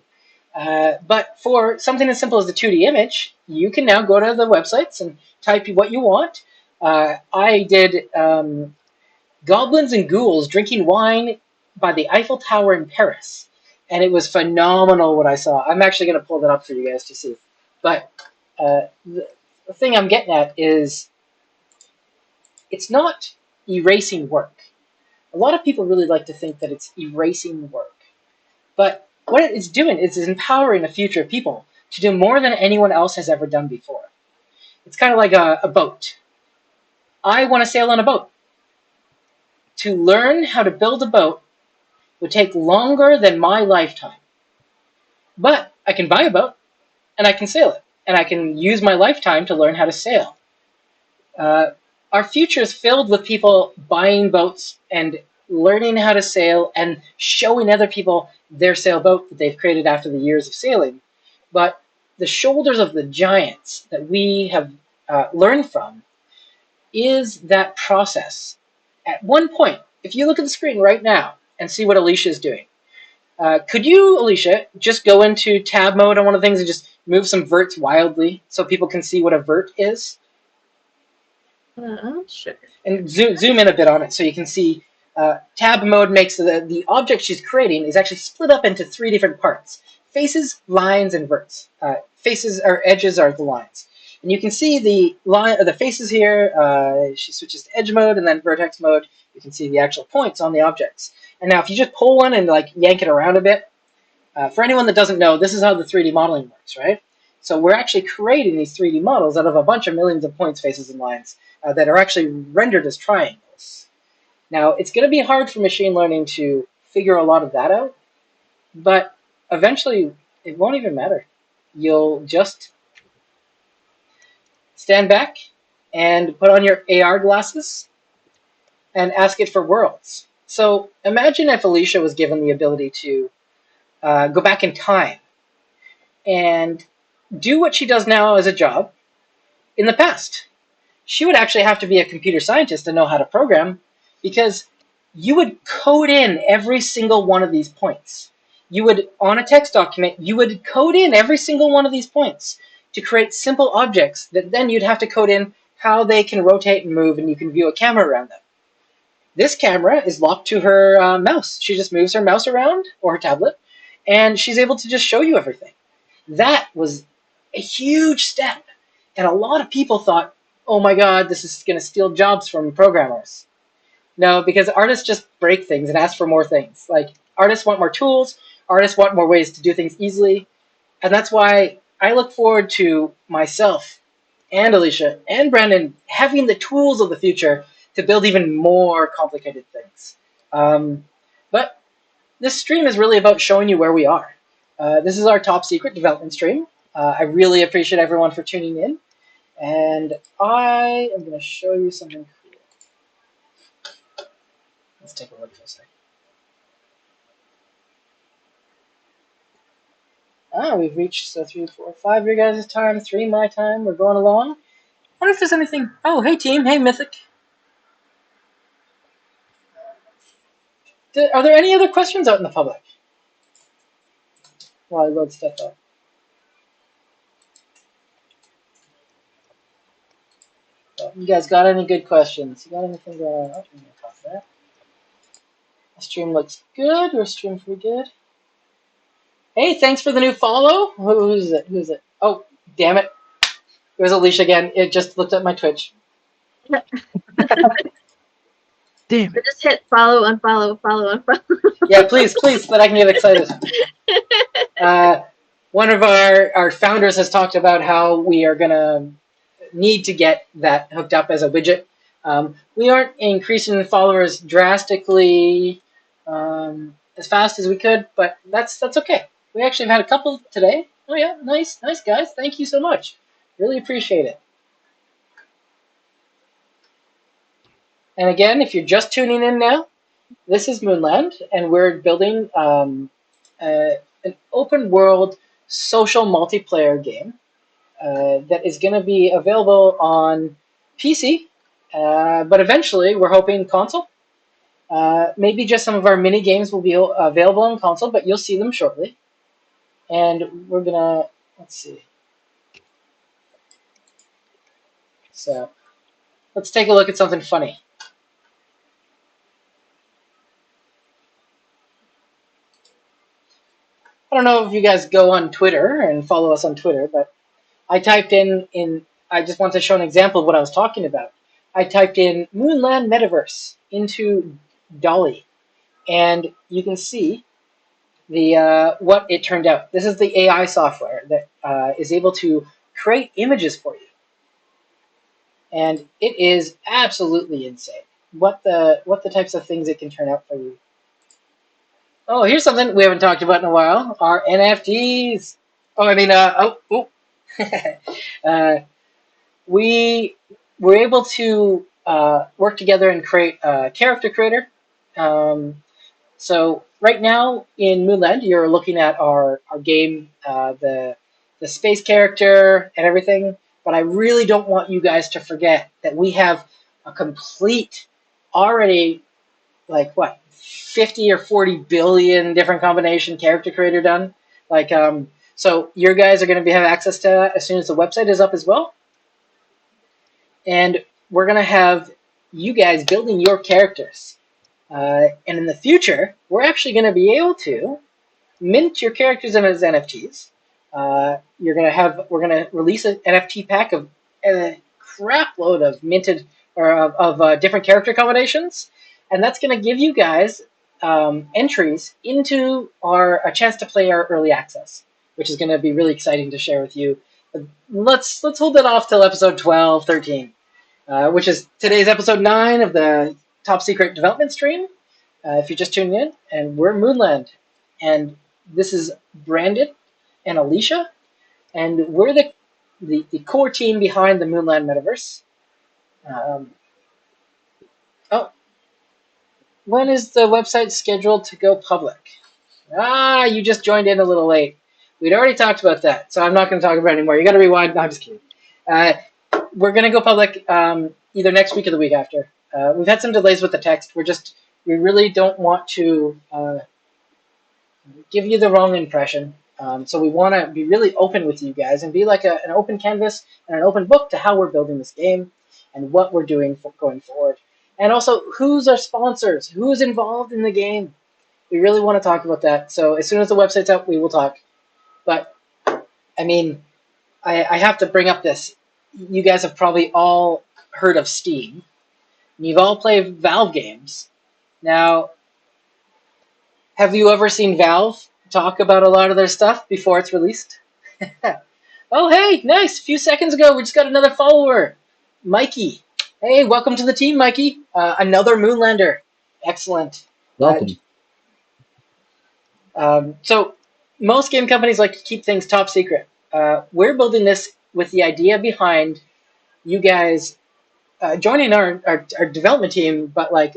But for something as simple as the 2D image, you can now go to the websites and type what you want. I did goblins and ghouls drinking wine by the Eiffel Tower in Paris, and it was phenomenal what I saw. I'm actually going to pull that up for you guys to see. But the thing I'm getting at is it's not erasing work. A lot of people really like to think that it's erasing work. But what it's doing is it's empowering a future of people to do more than anyone else has ever done before. It's kind of like a boat. I want to sail on a boat. To learn how to build a boat would take longer than my lifetime. But I can buy a boat, and I can sail it, and I can use my lifetime to learn how to sail. Our future is filled with people buying boats and learning how to sail and showing other people their sailboat that they've created after the years of sailing. But the shoulders of the giants that we have learned from is that process. At one point, if you look at the screen right now and see what Alicia is doing, could you, Alicia, just go into tab mode on one of the things and just move some verts wildly so people can see what a vert is? Sure. And zoom in a bit on it so you can see Tab mode makes the object she's creating is actually split up into 3 different parts: faces, lines, and verts. Faces or edges are the lines, and you can see the line or the faces here. She switches to edge mode, and then vertex mode. You can see the actual points on the objects. And now, if you just pull one and like yank it around a bit, for anyone that doesn't know, this is how the 3D modeling works, right? So we're actually creating these 3D models out of a bunch of millions of points, faces, and lines that are actually rendered as triangles. Now, it's going to be hard for machine learning to figure a lot of that out, but eventually it won't even matter. You'll just stand back and put on your AR glasses and ask it for worlds. So imagine if Alicia was given the ability to go back in time and do what she does now as a job in the past. She would actually have to be a computer scientist to know how to program, because you would code in every single one of these points. You would, on a text document, you would code in every single one of these points to create simple objects that then you'd have to code in how they can rotate and move, and you can view a camera around them. This camera is locked to her mouse. She just moves her mouse around, or her tablet, and she's able to just show you everything. That was a huge step. And a lot of people thought, oh my God, this is going to steal jobs from programmers. No, because artists just break things and ask for more things. Like, artists want more tools, artists want more ways to do things easily. And that's why I look forward to myself and Alicia and Brandon having the tools of the future to build even more complicated things. But this stream is really about showing you where we are. This is our top secret development stream. I really appreciate everyone for tuning in. And I am going to show you something cool. Let's take a look for a second. We've reached 3, 4, 5 your guys' time, 3 my time. We're going along. I wonder if there's anything. Oh, hey team. Hey Mythic. Are there any other questions out in the public while I load stuff up? You guys got any good questions? You got anything going on? I'm going to talk that. The stream looks good. We're streaming pretty good. Hey, thanks for the new follow. Who's it? Who's it? Oh, damn it. It was Alicia again. It just looked at my Twitch. Damn So it. just hit follow, unfollow, follow, unfollow. Yeah, please, so that I can get excited. One of our founders has talked about how we are going to need to get that hooked up as a widget. We aren't increasing followers drastically as fast as we could, but that's okay. We actually have had a couple today. Oh yeah, nice guys. Thank you so much. Really appreciate it. And again, if you're just tuning in now, this is Moonland, and we're building an open world social multiplayer game that is going to be available on PC, but eventually we're hoping console. Maybe just some of our mini games will be available on console, but you'll see them shortly. And we're gonna, let's see. So let's take a look at something funny. I don't know if you guys go on Twitter and follow us on Twitter, but I typed I just want to show an example of what I was talking about. I typed in Moonland Metaverse into Dolly, and you can see the what it turned out. This is the AI software that is able to create images for you, and it is absolutely insane. What the types of things it can turn out for you. Oh, here's something we haven't talked about in a while: our NFTs. Oh, I mean, we were able to work together and create a character creator. So right now in Moonland, you're looking at our game, the space character and everything. But I really don't want you guys to forget that we have a complete, already, like what, 50 or 40 billion different combination character creator done. Like, so your guys are going to have access to that as soon as the website is up as well. And we're going to have you guys building your characters. And in the future, we're actually going to be able to mint your characters as NFTs. We're gonna release an NFT pack of a crap load of minted or of different character combinations, and that's gonna give you guys entries into a chance to play our early access, which is gonna be really exciting to share with you. Let's hold that off till episode 12, 13, which is today's episode 9 of the top secret development stream. If you're just tuning in, and we're Moonland, and this is Brandon and Alicia, and we're the core team behind the Moonland metaverse. Um, oh, when is the website scheduled to go public? Ah, you just joined in a little late. We'd already talked about that, so I'm not going to talk about it anymore. You got to rewind. No, I'm just kidding. We're going to go public either next week or the week after. We've had some delays with the text. We really don't want to give you the wrong impression. So we want to be really open with you guys and be like an open canvas and an open book to how we're building this game and what we're doing going forward. And also, who's our sponsors? Who's involved in the game? We really want to talk about that. So as soon as the website's up, we will talk. But, I mean, I have to bring up this. You guys have probably all heard of Steam. You've all played Valve games. Now, have you ever seen Valve talk about a lot of their stuff before it's released? Oh, hey, nice. A few seconds ago, we just got another follower, Mikey. Hey, welcome to the team, Mikey. Another Moonlander. Excellent. Welcome. So most game companies like to keep things top secret. We're building this with the idea behind you guys joining our development team, but like,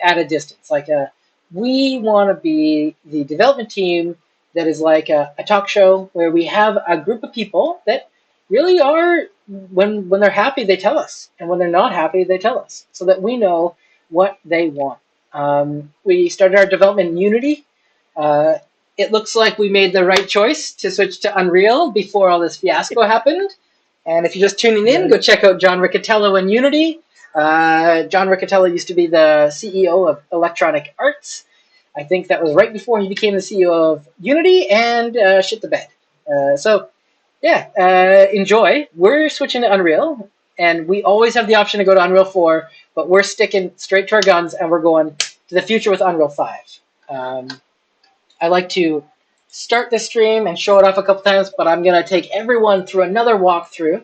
at a distance. Like we want to be the development team that is like a talk show where we have a group of people that really are, when they're happy, they tell us. And when they're not happy, they tell us so that we know what they want. We started our development in Unity. It looks like we made the right choice to switch to Unreal before all this fiasco happened. And if you're just tuning in, go check out John Riccatello in Unity. John Riccatello used to be the CEO of Electronic Arts. I think that was right before he became the CEO of Unity and shit the bed. Enjoy. We're switching to Unreal, and we always have the option to go to Unreal 4, but we're sticking straight to our guns, and we're going to the future with Unreal 5. I like to start the stream and show it off a couple times, but I'm going to take everyone through another walkthrough.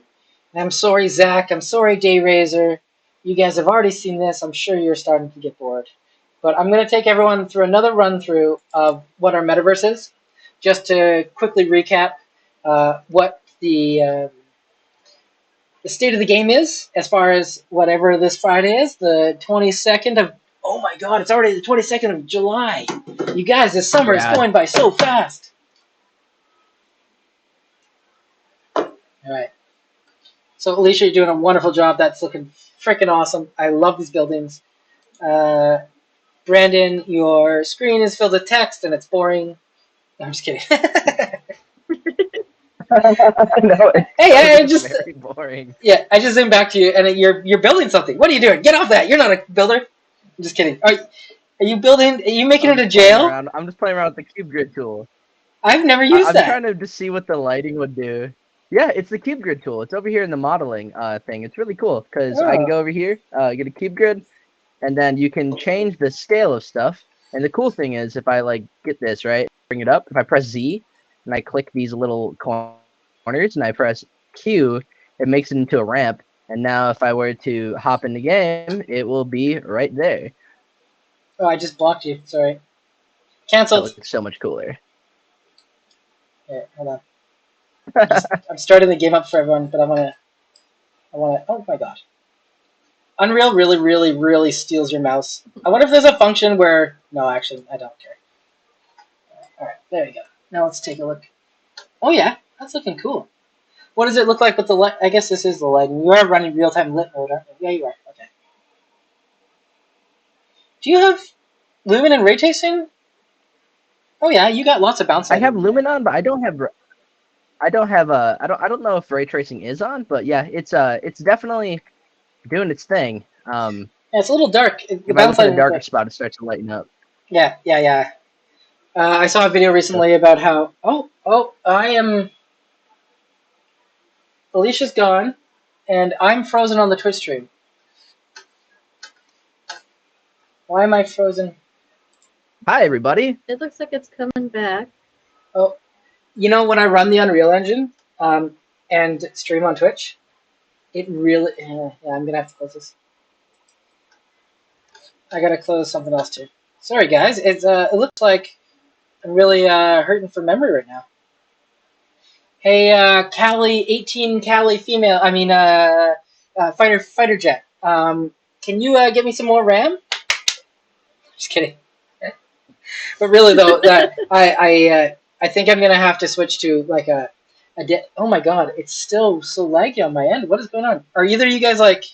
And I'm sorry, Zach. I'm sorry, Dayrazor. You guys have already seen this. I'm sure you're starting to get bored. But I'm going to take everyone through another run-through of what our metaverse is, just to quickly recap what the state of the game is as far as whatever this Friday is, the 22nd of... Oh my god, it's already the 22nd of July. You guys, this summer is going by so fast. All right. So, Alicia, you're doing a wonderful job. That's looking freaking awesome. I love these buildings. Brandon, your screen is filled with text and it's boring. No, I'm just kidding. No, Hey, I just very boring. Yeah, I just zoomed back to you, and you're building something. What are you doing? Get off that! You're not a builder. I'm just kidding. Are you building? Are you making it a jail? I'm just playing around with the cube grid tool. I've never used that. I'm trying to just see what the lighting would do. Yeah, it's the cube grid tool. It's over here in the modeling thing. It's really cool because I can go over here, get a cube grid, and then you can change the scale of stuff. And the cool thing is, if I like get this right, bring it up. If I press Z and I click these little corners and I press Q, it makes it into a ramp. And now, if I were to hop in the game, it will be right there. Oh, I just blocked you. Sorry. That Cancelled. looks so much cooler. Here, hold on. I'm starting the game up for everyone, but I want to. Oh my god. Unreal really, really, really steals your mouse. I wonder if there's a function where. No, actually, I don't care. All right, there you go. Now let's take a look. Oh yeah, that's looking cool. What does it look like with the light? I guess this is the lighting. You are running real-time lit mode, aren't you? Yeah, you are. Okay. Do you have lumen and ray tracing? Oh yeah, you got lots of bounce. I have lumen on, but I don't have. I don't know if ray tracing is on, but yeah, it's definitely doing its thing. Yeah, it's a little dark. The If I bounce look in a line. darker spot, it starts to lighten up. Yeah. I saw a video So, recently about how. Oh, I am. Alicia's gone, and I'm frozen on the Twitch stream. Why am I frozen? hi, everybody. It looks like it's coming back. Oh, you know when I run the Unreal Engine and stream on Twitch, it really. Yeah, I'm gonna have to close this. I gotta close something else too. Sorry, guys. It looks like I'm really hurting for memory right now. Hey, Cali, 18 Cali female. I mean, fighter jet. Can you get me some more RAM? Just kidding. But really though, that I think I'm gonna have to switch to like oh my god, it's still so laggy on my end. What is going on? Are either of you guys like,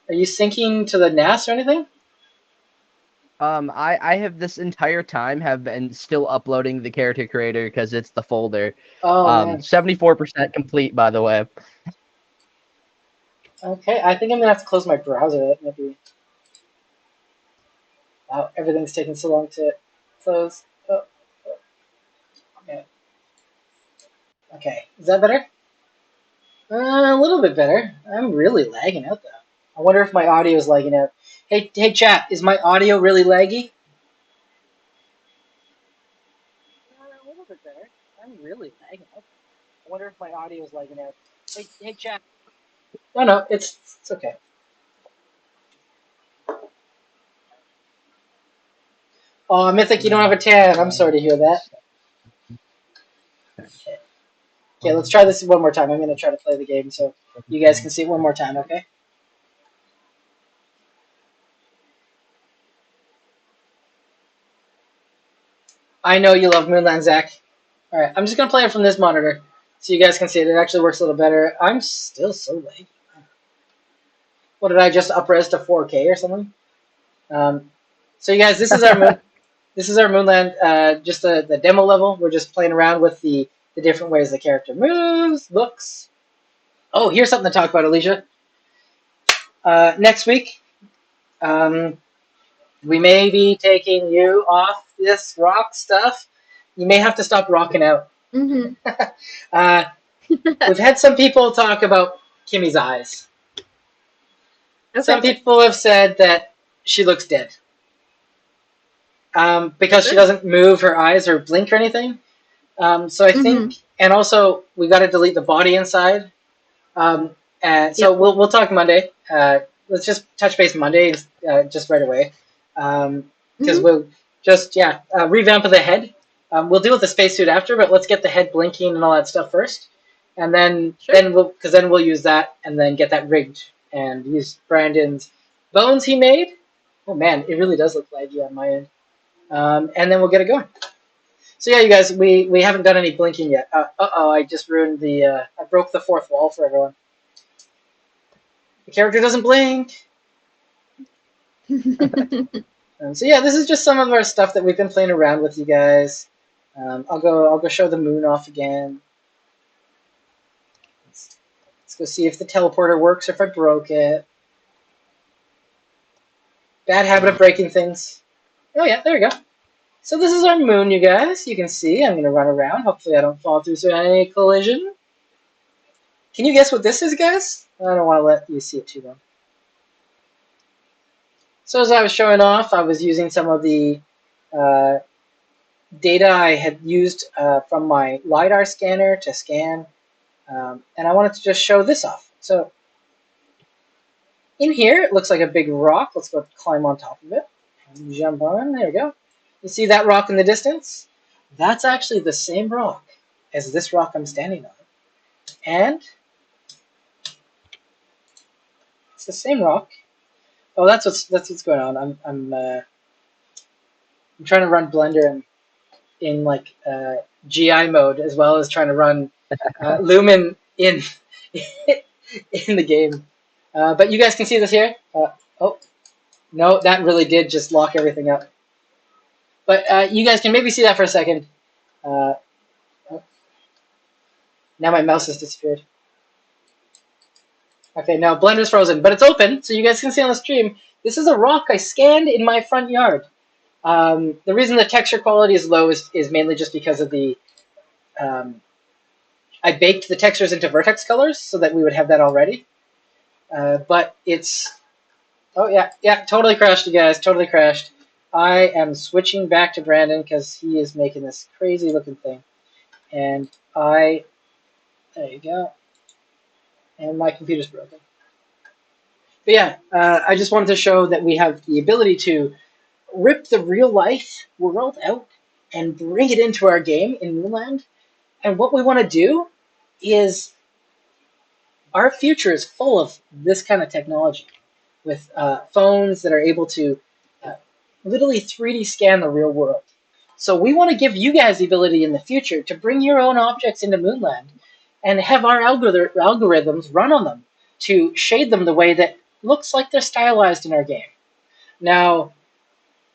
are you syncing to the NAS or anything? I have this entire time have been still uploading the character creator because it's the folder. Oh man. 74% complete, by the way. Okay, I think I'm gonna have to close my browser. That might be. Wow, everything's taking so long to close. Oh, okay. Okay, is that better? A little bit better. I'm really lagging out though. I wonder if my audio is lagging out. Hey, chat, is my audio really laggy? A little bit better. I'm really lagging out. I wonder if my audio is lagging out. Hey, chat. No, it's okay. Oh, Mythic, you don't have a tab. I'm sorry to hear that. Okay, let's try this one more time. I'm gonna try to play the game so you guys can see it one more time. Okay. I know you love Moonland, Zach. All right, I'm just gonna play it from this monitor so you guys can see it. It actually works a little better. I'm still so late. What did I just upres to 4K or something? So you guys, this is our Moonland, just the demo level. We're just playing around with the different ways the character moves, looks. Oh, here's something to talk about, Alicia. Next week, um, we may be taking you off this rock stuff. You may have to stop rocking out. Mm-hmm. uh, we've had some people talk about Kimmy's eyes. Okay. Some people have said that she looks dead because she doesn't move her eyes or blink or anything. So I think, and also we got to delete the body inside. And so we'll talk Monday. Let's just touch base Monday, just right away, because we'll just revamp the head. We'll deal with the spacesuit after, but let's get the head blinking and all that stuff first, and then we'll use that and then get that rigged and use Brandon's bones he made. Oh man, it really does look laggy on my end. And then we'll get it going. So yeah, you guys, we haven't done any blinking yet. I just ruined I broke the fourth wall for everyone. The character doesn't blink. So yeah, this is just some of our stuff that we've been playing around with, you guys. I'll go show the moon off again. Let's go see if the teleporter works or if I broke it. Bad habit of breaking things. Oh yeah, there we go. So this is our moon, you guys. You can see I'm gonna run around. Hopefully I don't fall through any collision. Can you guess what this is, guys? I don't want to let you see it too long. So as I was showing off, I was using some of the data I had used from my LiDAR scanner to scan, and I wanted to just show this off. So in here, it looks like a big rock. Let's go climb on top of it. And jump on. There we go. You see that rock in the distance? That's actually the same rock as this rock I'm standing on. And it's the same rock. Oh, that's what's going on. I'm trying to run Blender in like GI mode as well as trying to run Lumen in in the game. But you guys can see this here. Oh no, that really did just lock everything up. But you guys can maybe see that for a second. Oh, now my mouse has disappeared. Okay, now Blender's frozen, but it's open, so you guys can see on the stream. This is a rock I scanned in my front yard. The reason the texture quality is low is mainly just because of the um, I baked the textures into vertex colors so that we would have that already. But it's oh yeah, totally crashed, you guys, totally crashed. I am switching back to Brandon because he is making this crazy looking thing, and there you go, and my computer's broken. But yeah, I just wanted to show that we have the ability to rip the real life world out and bring it into our game in Moonland. And what we want to do is our future is full of this kind of technology with phones that are able to uh, literally 3D scan the real world. So we want to give you guys the ability in the future to bring your own objects into Moonland and have our algorithms run on them to shade them the way that looks like they're stylized in our game. Now,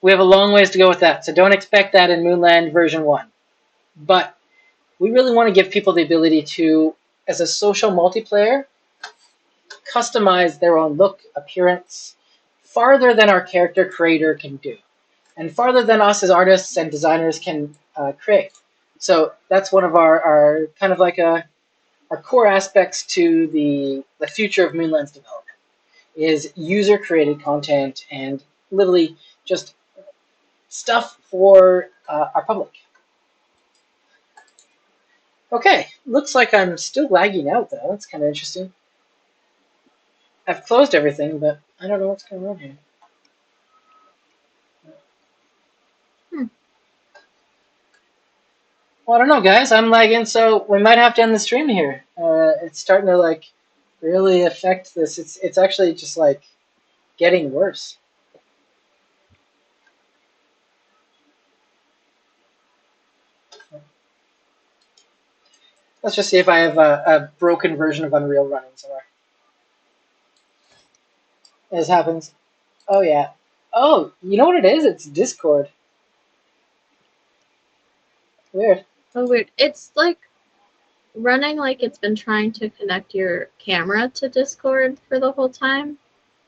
we have a long ways to go with that, so don't expect that in Moonland version 1. But we really want to give people the ability to, as a social multiplayer, customize their own look, appearance, farther than our character creator can do, and farther than us as artists and designers can create. So that's one of our kind of like our core aspects to the future of Moonland's development is user created content and literally just stuff for our public. Okay, looks like I'm still lagging out though. That's kind of interesting. I've closed everything, but I don't know what's going on here. Hmm. Well, I don't know, guys. I'm lagging, so we might have to end the stream here. It's starting to like really affect this. It's actually just like getting worse. Let's just see if I have a broken version of Unreal running somewhere. This happens. Oh yeah. Oh, you know what it is? It's Discord. Weird. Oh, weird. It's like running like it's been trying to connect your camera to Discord for the whole time.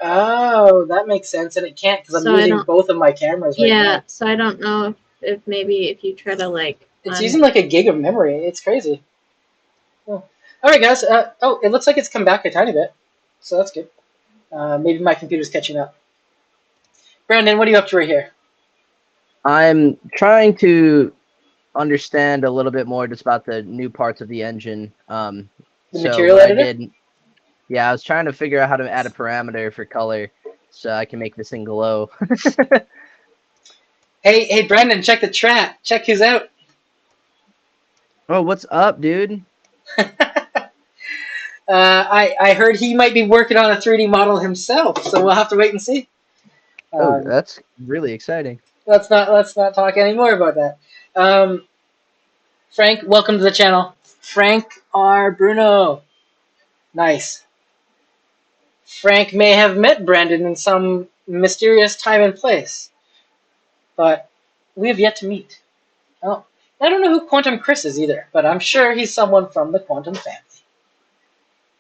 Oh, that makes sense, and it can't because I'm So I using don't. both of my cameras right Yeah. now. So I don't know if maybe if you try to like It's using like a gig of memory. It's crazy. Oh. All right, guys. Oh, it looks like it's come back a tiny bit, so that's good. Maybe my computer's catching up. Brandon, what are you up to right here? I'm trying to understand a little bit more just about the new parts of the engine. The So material what I editor? did, yeah, I was trying to figure out how to add a parameter for color so I can make this thing glow. Hey, Brandon, check the chat. Check who's out. Oh, what's up, dude? I heard he might be working on a 3D model himself, so we'll have to wait and see. Oh, Um, that's really exciting. let's not talk anymore about that. Um, Frank, welcome to the channel. Frank R. Bruno. Nice. Frank may have met Brandon in some mysterious time and place, but we have yet to meet. Oh, I don't know who Quantum Chris is either, but I'm sure he's someone from the Quantum family.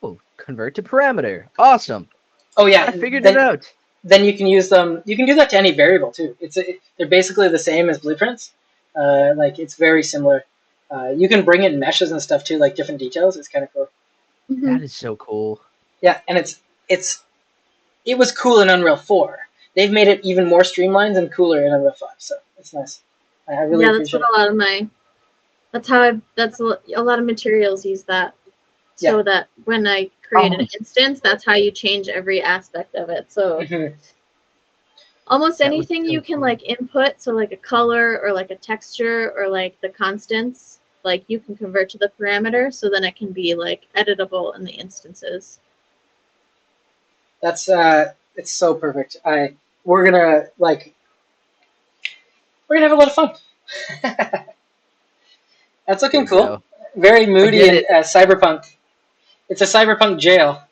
Oh, convert to parameter. Awesome. Oh yeah, I figured it out. then you can use them. You can do that to any variable too. They're basically the same as blueprints. Like it's very similar. You can bring in meshes and stuff too, like different details. It's kind of cool. That is so cool. Yeah, and it was cool in Unreal 4. They've made it even more streamlined and cooler in Unreal 5. So it's nice. I really yeah, that's appreciate what it. a lot of my. That's how that's a lot of materials use that. So Yeah. that when I create an instance, that's how you change every aspect of it. So Mhm. almost That was anything so you can cool. like input, so like a color or like a texture or like the constants, like you can convert to the parameter, so then it can be like editable in the instances. That's it's so perfect. We're gonna like we're gonna have a lot of fun. That's There looking we cool. go. Very I moody did and it. cyberpunk. It's a cyberpunk jail.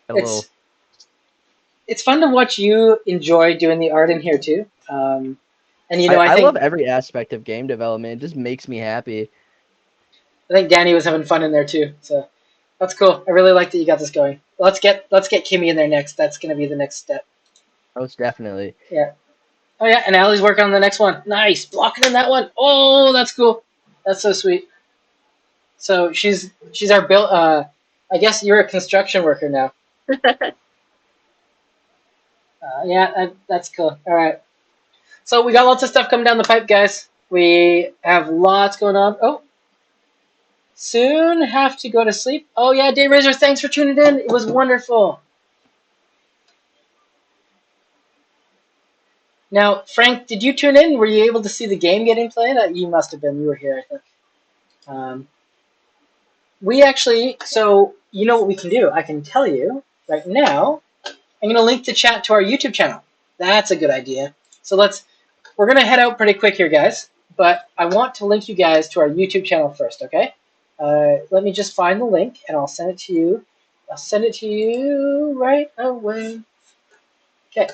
A little. It's it's fun to watch you enjoy doing the art in here too. And you know, I I love think every aspect of game development. It just makes me happy. I think Danny was having fun in there too. So that's cool. I really like that you got this going. Let's get Kimmy in there next. That's gonna be the next step. Most definitely. Yeah. Oh yeah, and Allie's working on the next one. Nice, blocking in that one. Oh, that's cool. That's so sweet. So she's our build. I guess you're a construction worker now. Yeah, that's cool. All right. So we got lots of stuff coming down the pipe, guys. We have lots going on. Oh, soon have to go to sleep. Oh yeah, Day Razor, thanks for tuning in. It was wonderful. Now, Frank, did you tune in? Were you able to see the game getting played? You must have been. You were here, I think. We actually, so you know what we can do? I can tell you right now. I'm going to link the chat to our YouTube channel. That's a good idea. So we're going to head out pretty quick here, guys. But I want to link you guys to our YouTube channel first, okay? Let me just find the link, and I'll send it to you. I'll send it to you right away. Okay.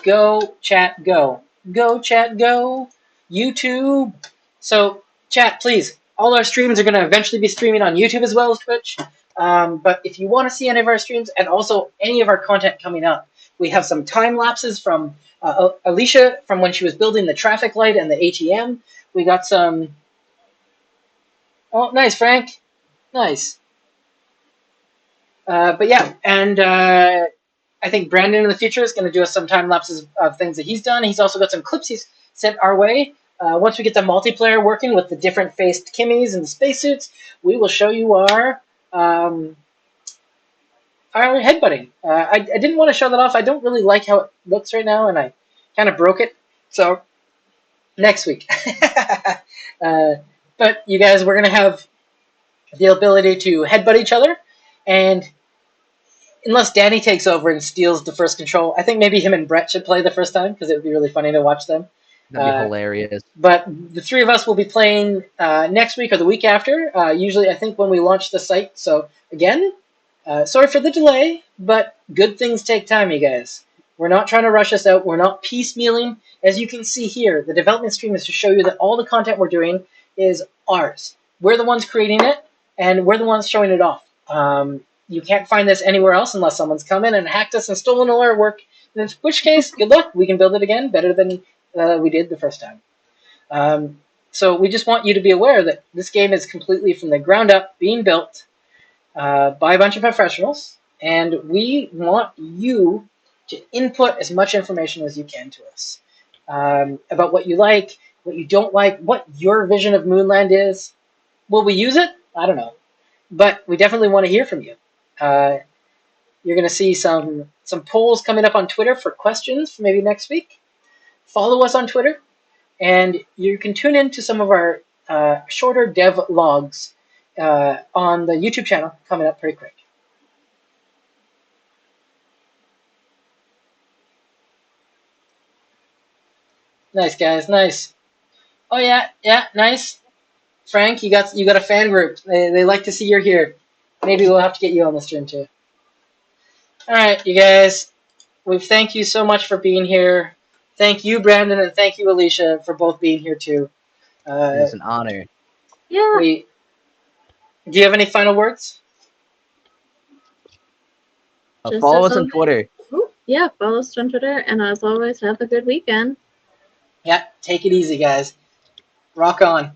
Go, chat, go. Go, chat, go. YouTube. So, chat, please. All our streams are going to eventually be streaming on YouTube as well as Twitch. But if you want to see any of our streams and also any of our content coming up, we have some time lapses from Alicia from when she was building the traffic light and the ATM. We got some. Oh, nice, Frank. Nice. But yeah, and I think Brandon in the future is going to do us some time lapses of things that he's done. He's also got some clips he's sent our way. Once we get the multiplayer working with the different faced Kimmies and the spacesuits, we will show you our headbutting. I didn't want to show that off. I don't really like how it looks right now, and I kind of broke it. So next week. But you guys, we're going to have the ability to headbutt each other, and unless Danny takes over and steals the first control, I think maybe him and Brett should play the first time because it would be really funny to watch them. That'd be hilarious. But the three of us will be playing next week or the week after, usually I think when we launch the site. So again, sorry for the delay, but good things take time, you guys. We're not trying to rush us out. We're not piecemealing. As you can see here, the development stream is to show you that all the content we're doing is ours. We're the ones creating it, and we're the ones showing it off. You can't find this anywhere else unless someone's come in and hacked us and stolen all our work, in which case, good luck. We can build it again better than we did the first time. So we just want you to be aware that this game is completely from the ground up being built by a bunch of professionals, and we want you to input as much information as you can to us about what you like, what you don't like, what your vision of Moonland is. Will we use it? I don't know. But we definitely want to hear from you. You're going to see some polls coming up on Twitter for questions for maybe next week. Follow us on Twitter, and you can tune in to some of our shorter dev logs on the YouTube channel coming up pretty quick. Nice, guys, nice. Oh yeah, nice. Frank, you got a fan group. They like to see you're here. Maybe we'll have to get you on the stream too. All right, you guys. We thank you so much for being here. Thank you, Brandon, and thank you, Alicia, for both being here too. It's an honor. Yeah. Do you have any final words? Follow us on Twitter. Yeah, follow us on Twitter, and as always, have a good weekend. Yeah, take it easy, guys. Rock on.